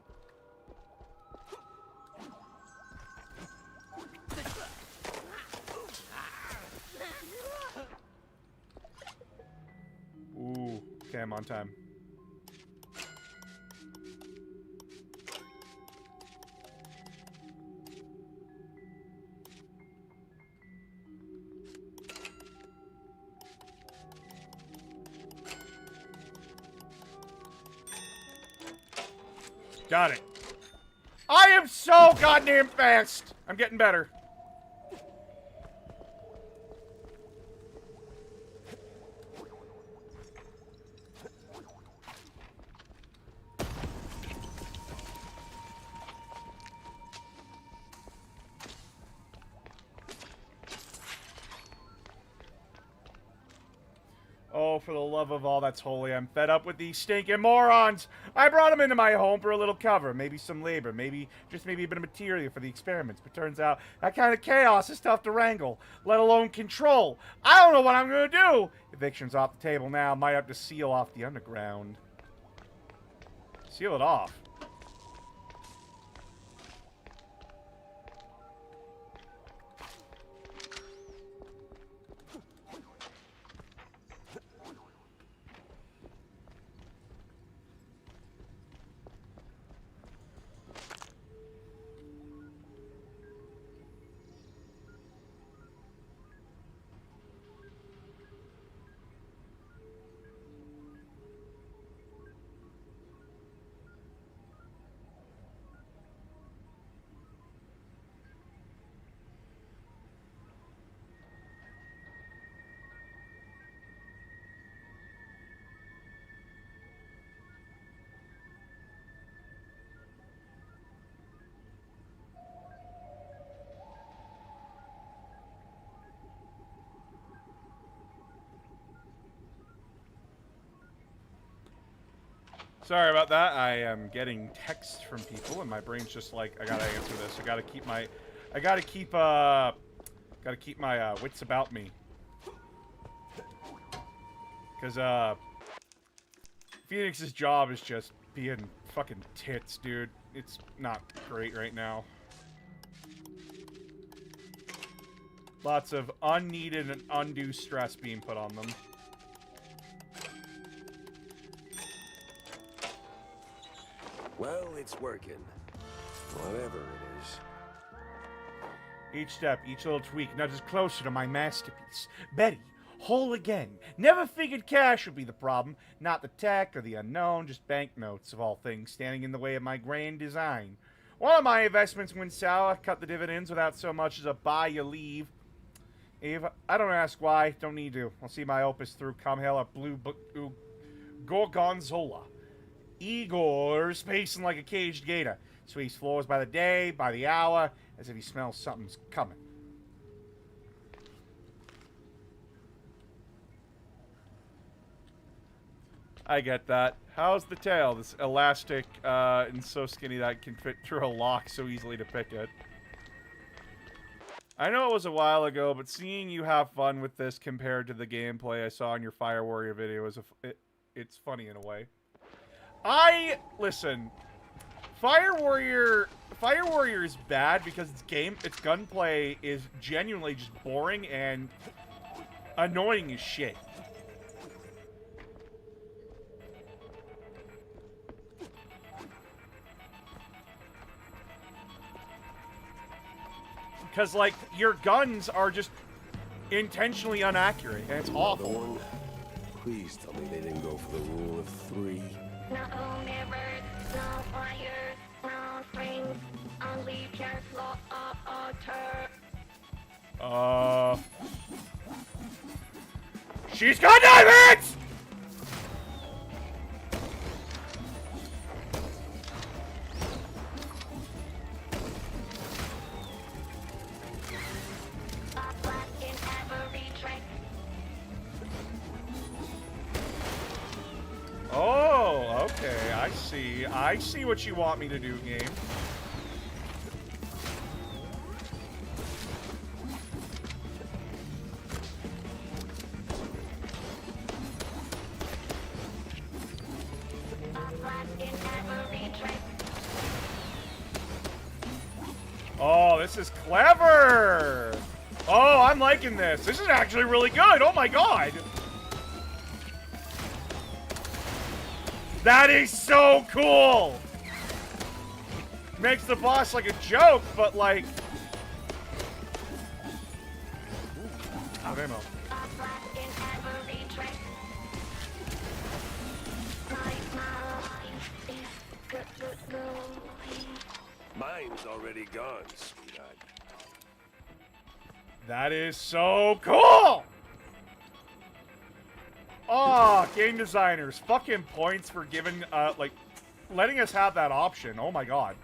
Ooh, okay, I'm on time. Got it. I am so goddamn fast. I'm getting better. Oh, for the love of all that's holy, I'm fed up with these stinking morons. I brought them into my home for a little cover, maybe some labor, maybe a bit of material for the experiments. But turns out that kind of chaos is tough to wrangle, let alone control. I don't know what I'm gonna do. Eviction's off the table now. Might have to seal off the underground. Seal it off. Sorry about that. I am getting texts from people, and my brain's just like, I gotta answer this. I gotta keep my wits about me. Because Phoenix's job is just being fucking tits, dude. It's not great right now. Lots of unneeded and undue stress being put on them. Well, it's working. Whatever it is. Each step, each little tweak nudges closer to my masterpiece. Betty, whole again. Never figured cash would be the problem. Not the tech or the unknown, just banknotes of all things standing in the way of my grand design. One of my investments went sour, cut the dividends without so much as a buy you leave. Eve, I don't ask why, don't need to. I'll see my opus through come hell or blue gorgonzola. Igor's pacing like a caged gator. Sweeps floors by the day, by the hour, as if he smells something's coming. I get that. How's the tail? This elastic and so skinny that it can fit through a lock so easily to pick it. I know it was a while ago, but seeing you have fun with this compared to the gameplay I saw in your Fire Warrior video is it's funny in a way. Listen, Fire Warrior is bad because its gunplay is genuinely just boring and annoying as shit. Because, like, your guns are just intentionally inaccurate, and it's awful. One. Please tell me they didn't go for the rule of 3. No mirrors, no fire, no springs, only pure slaughter. She's got diamonds! Oh, okay, I see. I see what you want me to do, game. Oh, this is clever! Oh, I'm liking this. This is actually really good. Oh my god. That is so cool! Makes the boss like a joke, but like... Ooh, ammo. Mine's already gone, sweetheart. That is so cool! Oh, game designers, fucking points for giving, like, letting us have that option. Oh my god.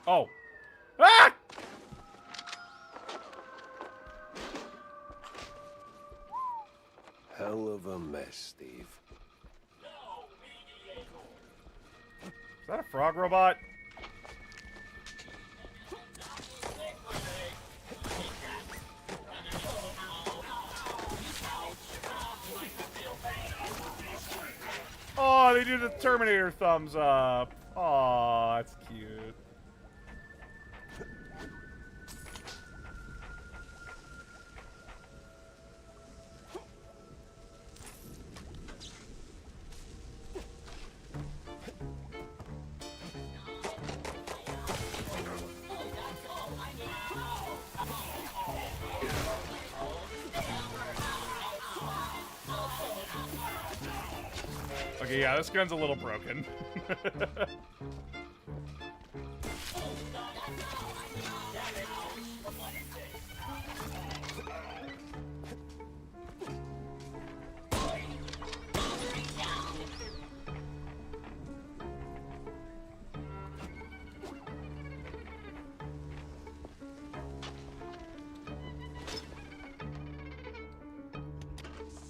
Oh. Ah! Hell of a mess, Steve. Is that a frog robot? Oh, they do the Terminator thumbs up. Oh, that's cute. Okay, yeah, this gun's a little broken.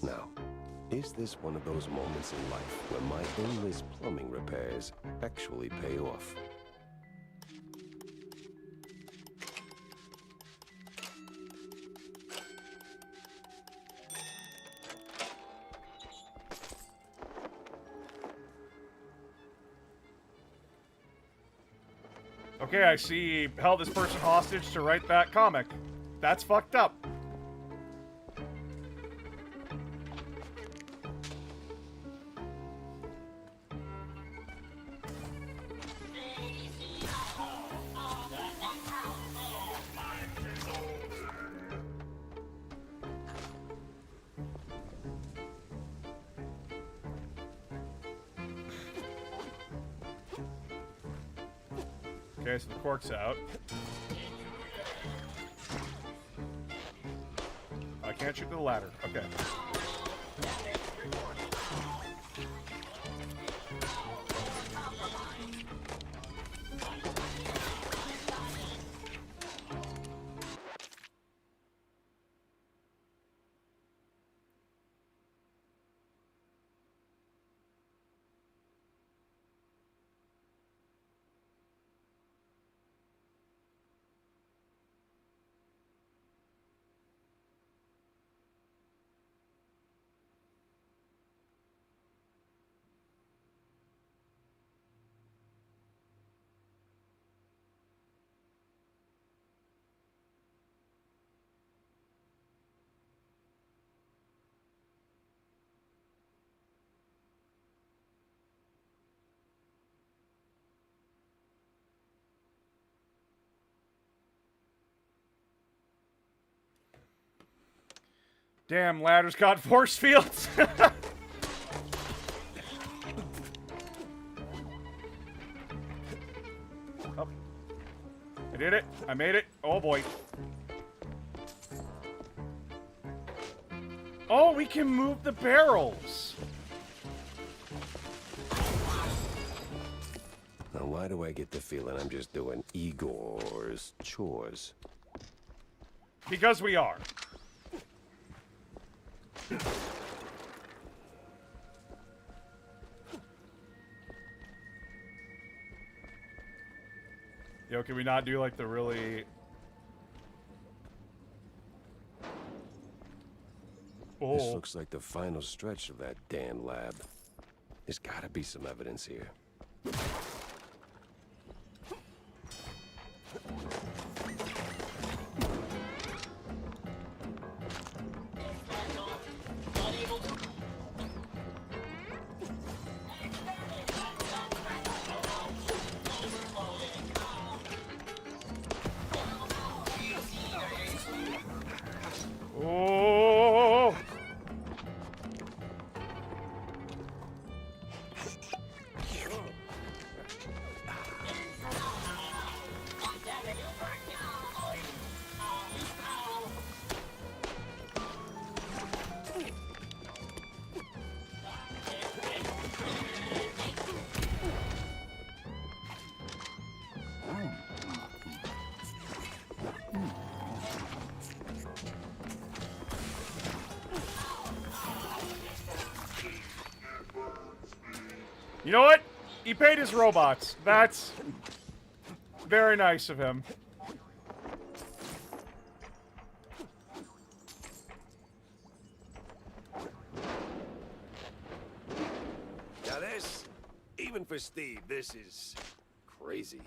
Now, is this one of those moments in life where my endless plumbing repairs actually pay off? Okay, I see he held this person hostage to write that comic. That's fucked up. Okay, so the cork's out. I can't shoot to the ladder. Okay. Damn, ladder's got force fields. Oh. I did it. I made it. Oh boy. Oh, we can move the barrels. Now, why do I get the feeling I'm just doing Igor's chores? Because we are. Yo, can we not do like the really... Oh. This looks like the final stretch of that damn lab. There's gotta be some evidence here. Oh! You know what? He paid his robots. That's very nice of him. Now this, even for Steve, this is crazy.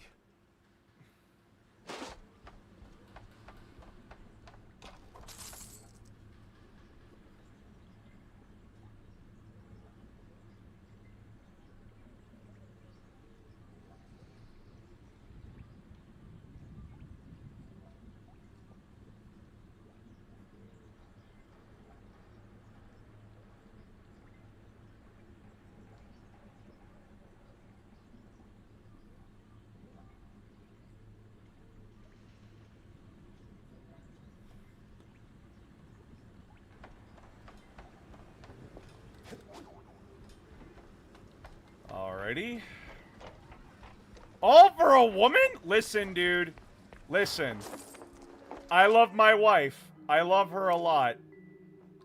Alrighty. All for a woman? Listen, dude. Listen. I love my wife. I love her a lot.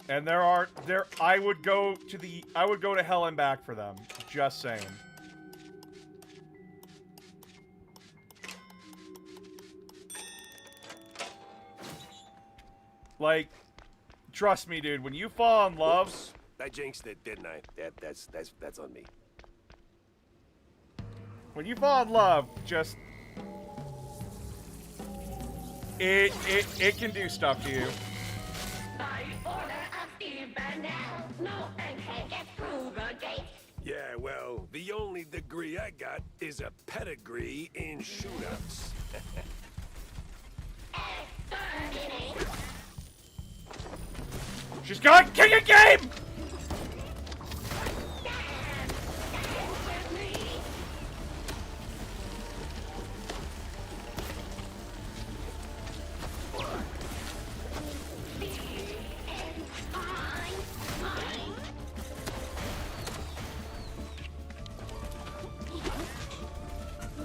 And I would go to hell and back for them. Just saying. Like, trust me, dude, when you fall in love... Oops, I jinxed it, didn't I? That's on me. When you fall in love, just... It can do stuff to you. By order of Steve Burnell, no one can get through the gate. Yeah, well, the only degree I got is a pedigree in shootouts. Exterminate. She's got king of game!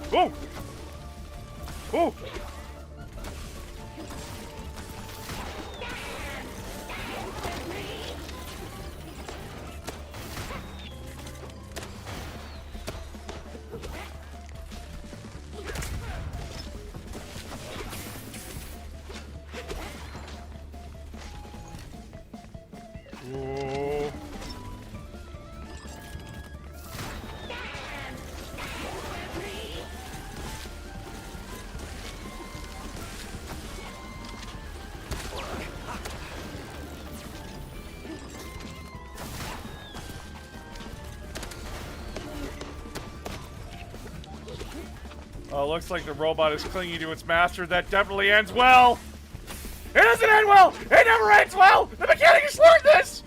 Whoa! Whoa! Oh, looks like the robot is clinging to its master. That definitely ends well. It doesn't end well. It never ends well. The mechanic has learned this.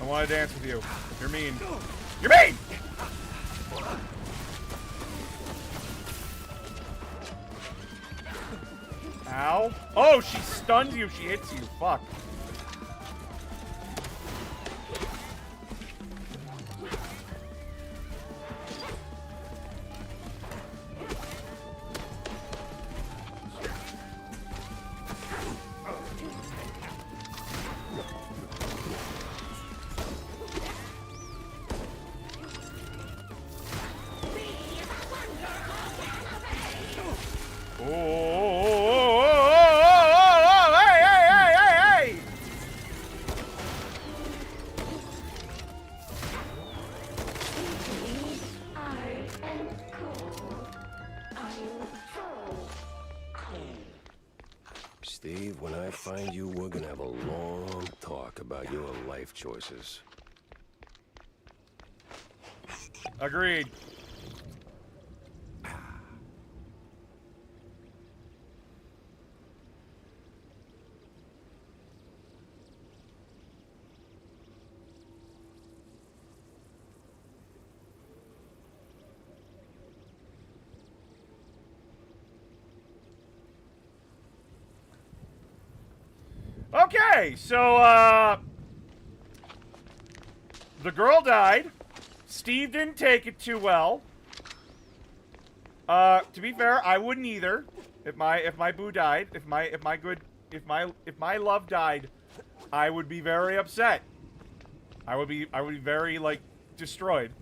I want to dance with you. You're mean. You're mean. Ow. Oh, she stuns you. She hits you. Fuck. Steve, when I find you, we're gonna have a long talk about your life choices. Agreed. Okay, so, the girl died. Steve didn't take it too well. To be fair, I wouldn't either. If my boo died, if my love died, I would be very upset. I would be very, like, destroyed.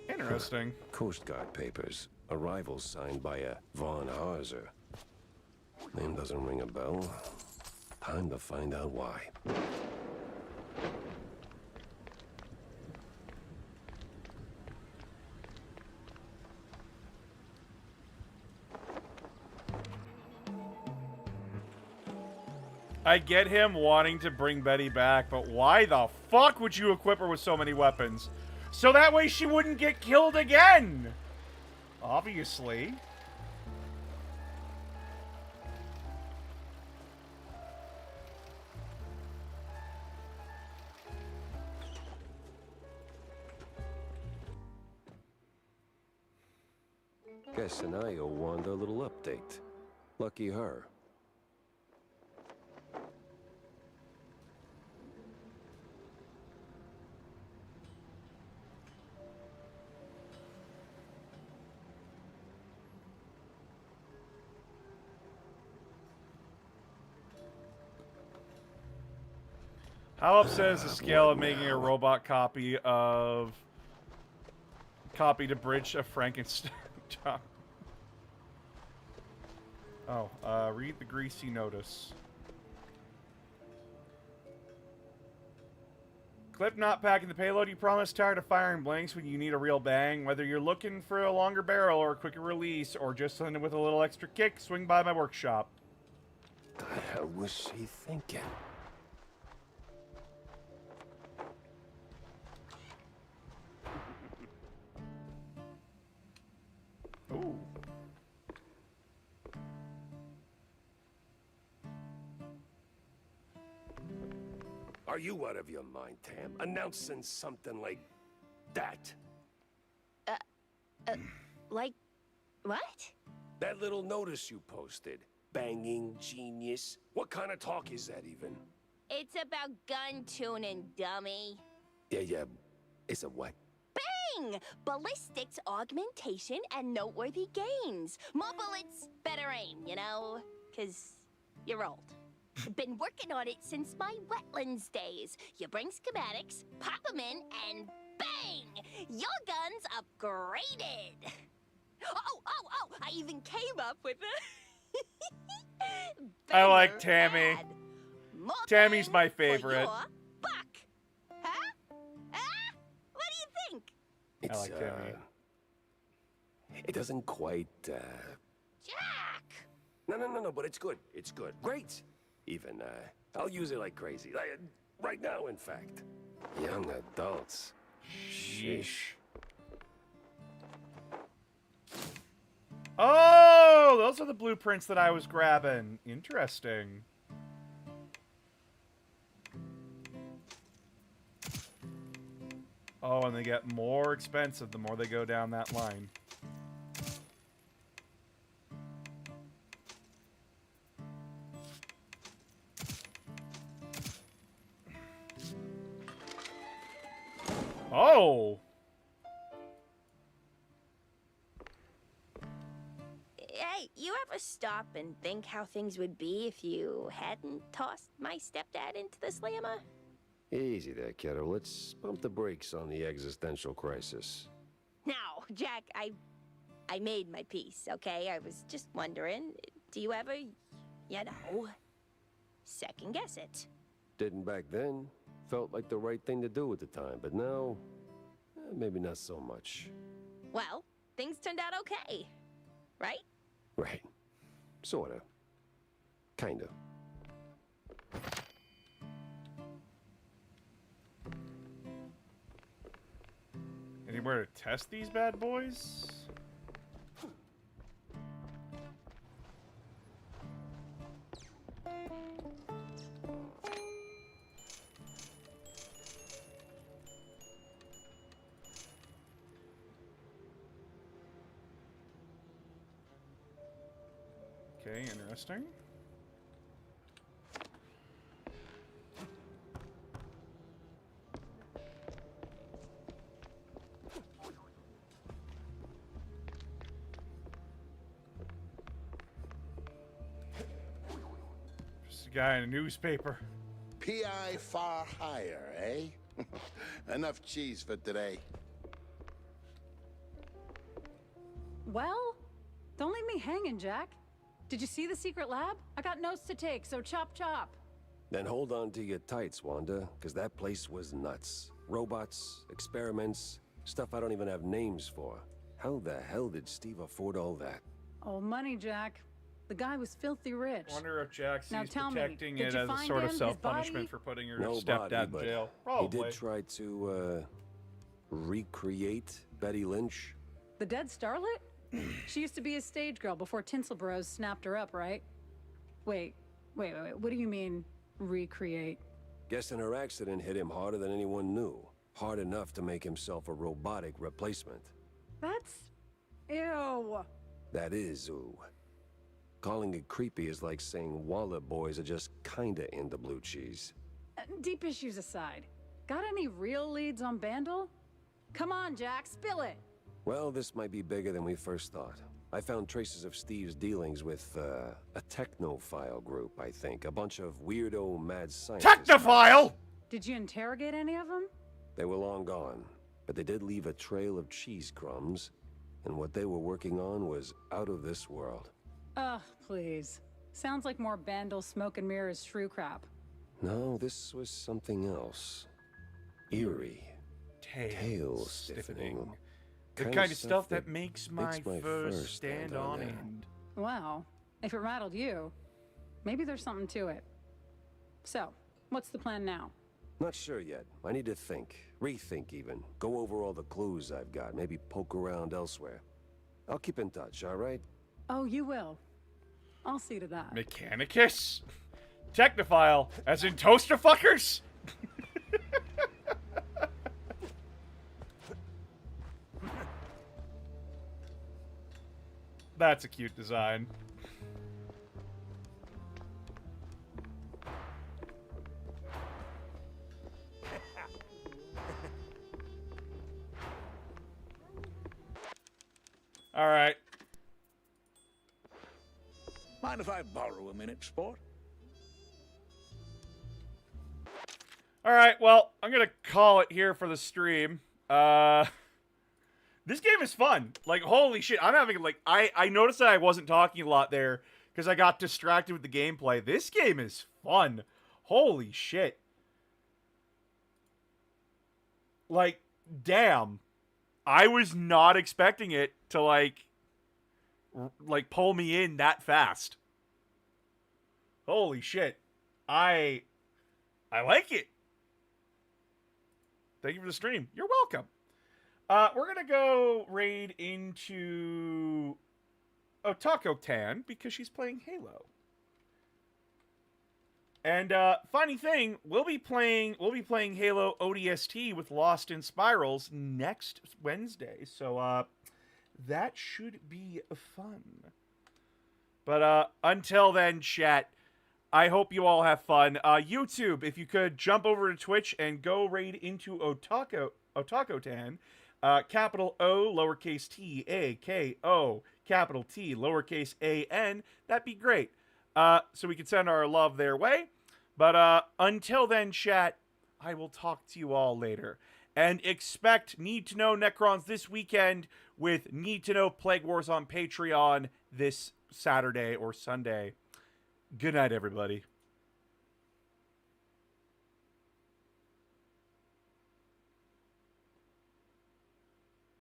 Interesting. Coast Guard papers. Arrival signed by a Von Harzer. Name doesn't ring a bell. Time to find out why. I get him wanting to bring Betty back, but why the fuck would you equip her with so many weapons? So that way she wouldn't get killed again! Obviously. Guessing I owe Wanda a little update. Lucky her. How upset is the scale of making a robot copy to bridge of Frankenstein? Oh, read the greasy notice. Clip not packing the payload you promised. Tired of firing blanks when you need a real bang. Whether you're looking for a longer barrel or a quicker release or just something with a little extra kick, swing by my workshop. The hell was she thinking? Ooh. Are you out of your mind, Tam? Announcing something like that? Like, what? That little notice you posted. Banging genius. What kind of talk is that even? It's about gun tuning, dummy. Yeah. It's a what? Bang! Ballistics, augmentation, and noteworthy gains. More bullets, better aim, you know? 'Cause you're old. Been working on it since my wetlands days. You bring schematics, pop them in, and bang! Your gun's upgraded. Oh! I even came up with a... I like Tammy. Tammy's my favorite. Buck. Huh? What do you think? It's, I like Tammy. It doesn't quite, Jack! No, but it's good. It's good. Great! Even, I'll use it like crazy. Like, right now, in fact. Young adults. Sheesh. Oh, those are the blueprints that I was grabbing. Interesting. Oh, and they get more expensive the more they go down that line. Oh! Hey, you ever stop and think how things would be if you hadn't tossed my stepdad into the slammer? Easy there, kiddo. Let's pump the brakes on the existential crisis. Now, Jack, I made my peace, okay? I was just wondering, do you ever, you know, second guess it? Didn't back then. Felt like the right thing to do at the time, but now, maybe not so much. Well, things turned out okay, right? Right. Sorta. Kinda. Anywhere to test these bad boys? Okay, interesting. Just a guy in a newspaper. P.I. far higher, eh? Enough cheese for today. Well, don't leave me hanging, Jack. Did you see the secret lab? I got notes to take, so chop chop. Then hold on to your tights, Wanda, because that place was nuts. Robots, experiments, stuff I don't even have names for. How the hell did Steve afford all that? Oh, money, Jack. The guy was filthy rich. I wonder if Jack Now sees tell me, protecting did it you as a find sort of him, his self-punishment body? for putting your No stepdad body, in but jail. he Probably. did try to, recreate Betty Lynch. The dead starlet? She used to be a stage girl before Tinsel Bros snapped her up, right? Wait. What do you mean, recreate? Guessing her accident hit him harder than anyone knew. Hard enough to make himself a robotic replacement. That's... Ew. That is ooh. Calling it creepy is like saying Wallet boys are just kinda into blue cheese. Deep issues aside, got any real leads on Bandle? Come on, Jack, spill it! Well, this might be bigger than we first thought. I found traces of Steve's dealings with, a technophile group, I think. A bunch of weirdo mad scientists. Technophile! Did you interrogate any of them? They were long gone, but they did leave a trail of cheese crumbs, and what they were working on was out of this world. Ugh, please. Sounds like more Bandle smoke and mirrors shrew crap. No, this was something else. Eerie. Tail stiffening. The kind of stuff that makes my fur stand on end. Well, if it rattled you, maybe there's something to it. So, what's the plan now? Not sure yet. I need to think. Rethink even. Go over all the clues I've got. Maybe poke around elsewhere. I'll keep in touch, alright? Oh, you will. I'll see to that. Mechanicus? Technophile, as in toaster fuckers? That's a cute design. All right. Mind if I borrow a minute, sport? All right, well, I'm going to call it here for the stream. This game is fun. Like, holy shit. I'm having, like, I noticed that I wasn't talking a lot there because I got distracted with the gameplay. This game is fun. Holy shit. Like, damn. I was not expecting it to, like pull me in that fast. Holy shit. I like it. Thank you for the stream. You're welcome. We're going to go raid into Otako Tan because she's playing Halo. And funny thing, we'll be playing Halo ODST with Lost in Spirals next Wednesday. So that should be fun. But until then, chat, I hope you all have fun. YouTube, if you could jump over to Twitch and go raid into Otako Tan. Capital O, lowercase t, A-K-O, capital T, lowercase A-N. That'd be great. So we can send our love their way. But until then, chat, I will talk to you all later. And expect Need to Know Necrons this weekend with Need to Know Plague Wars on Patreon this Saturday or Sunday. Good night, everybody.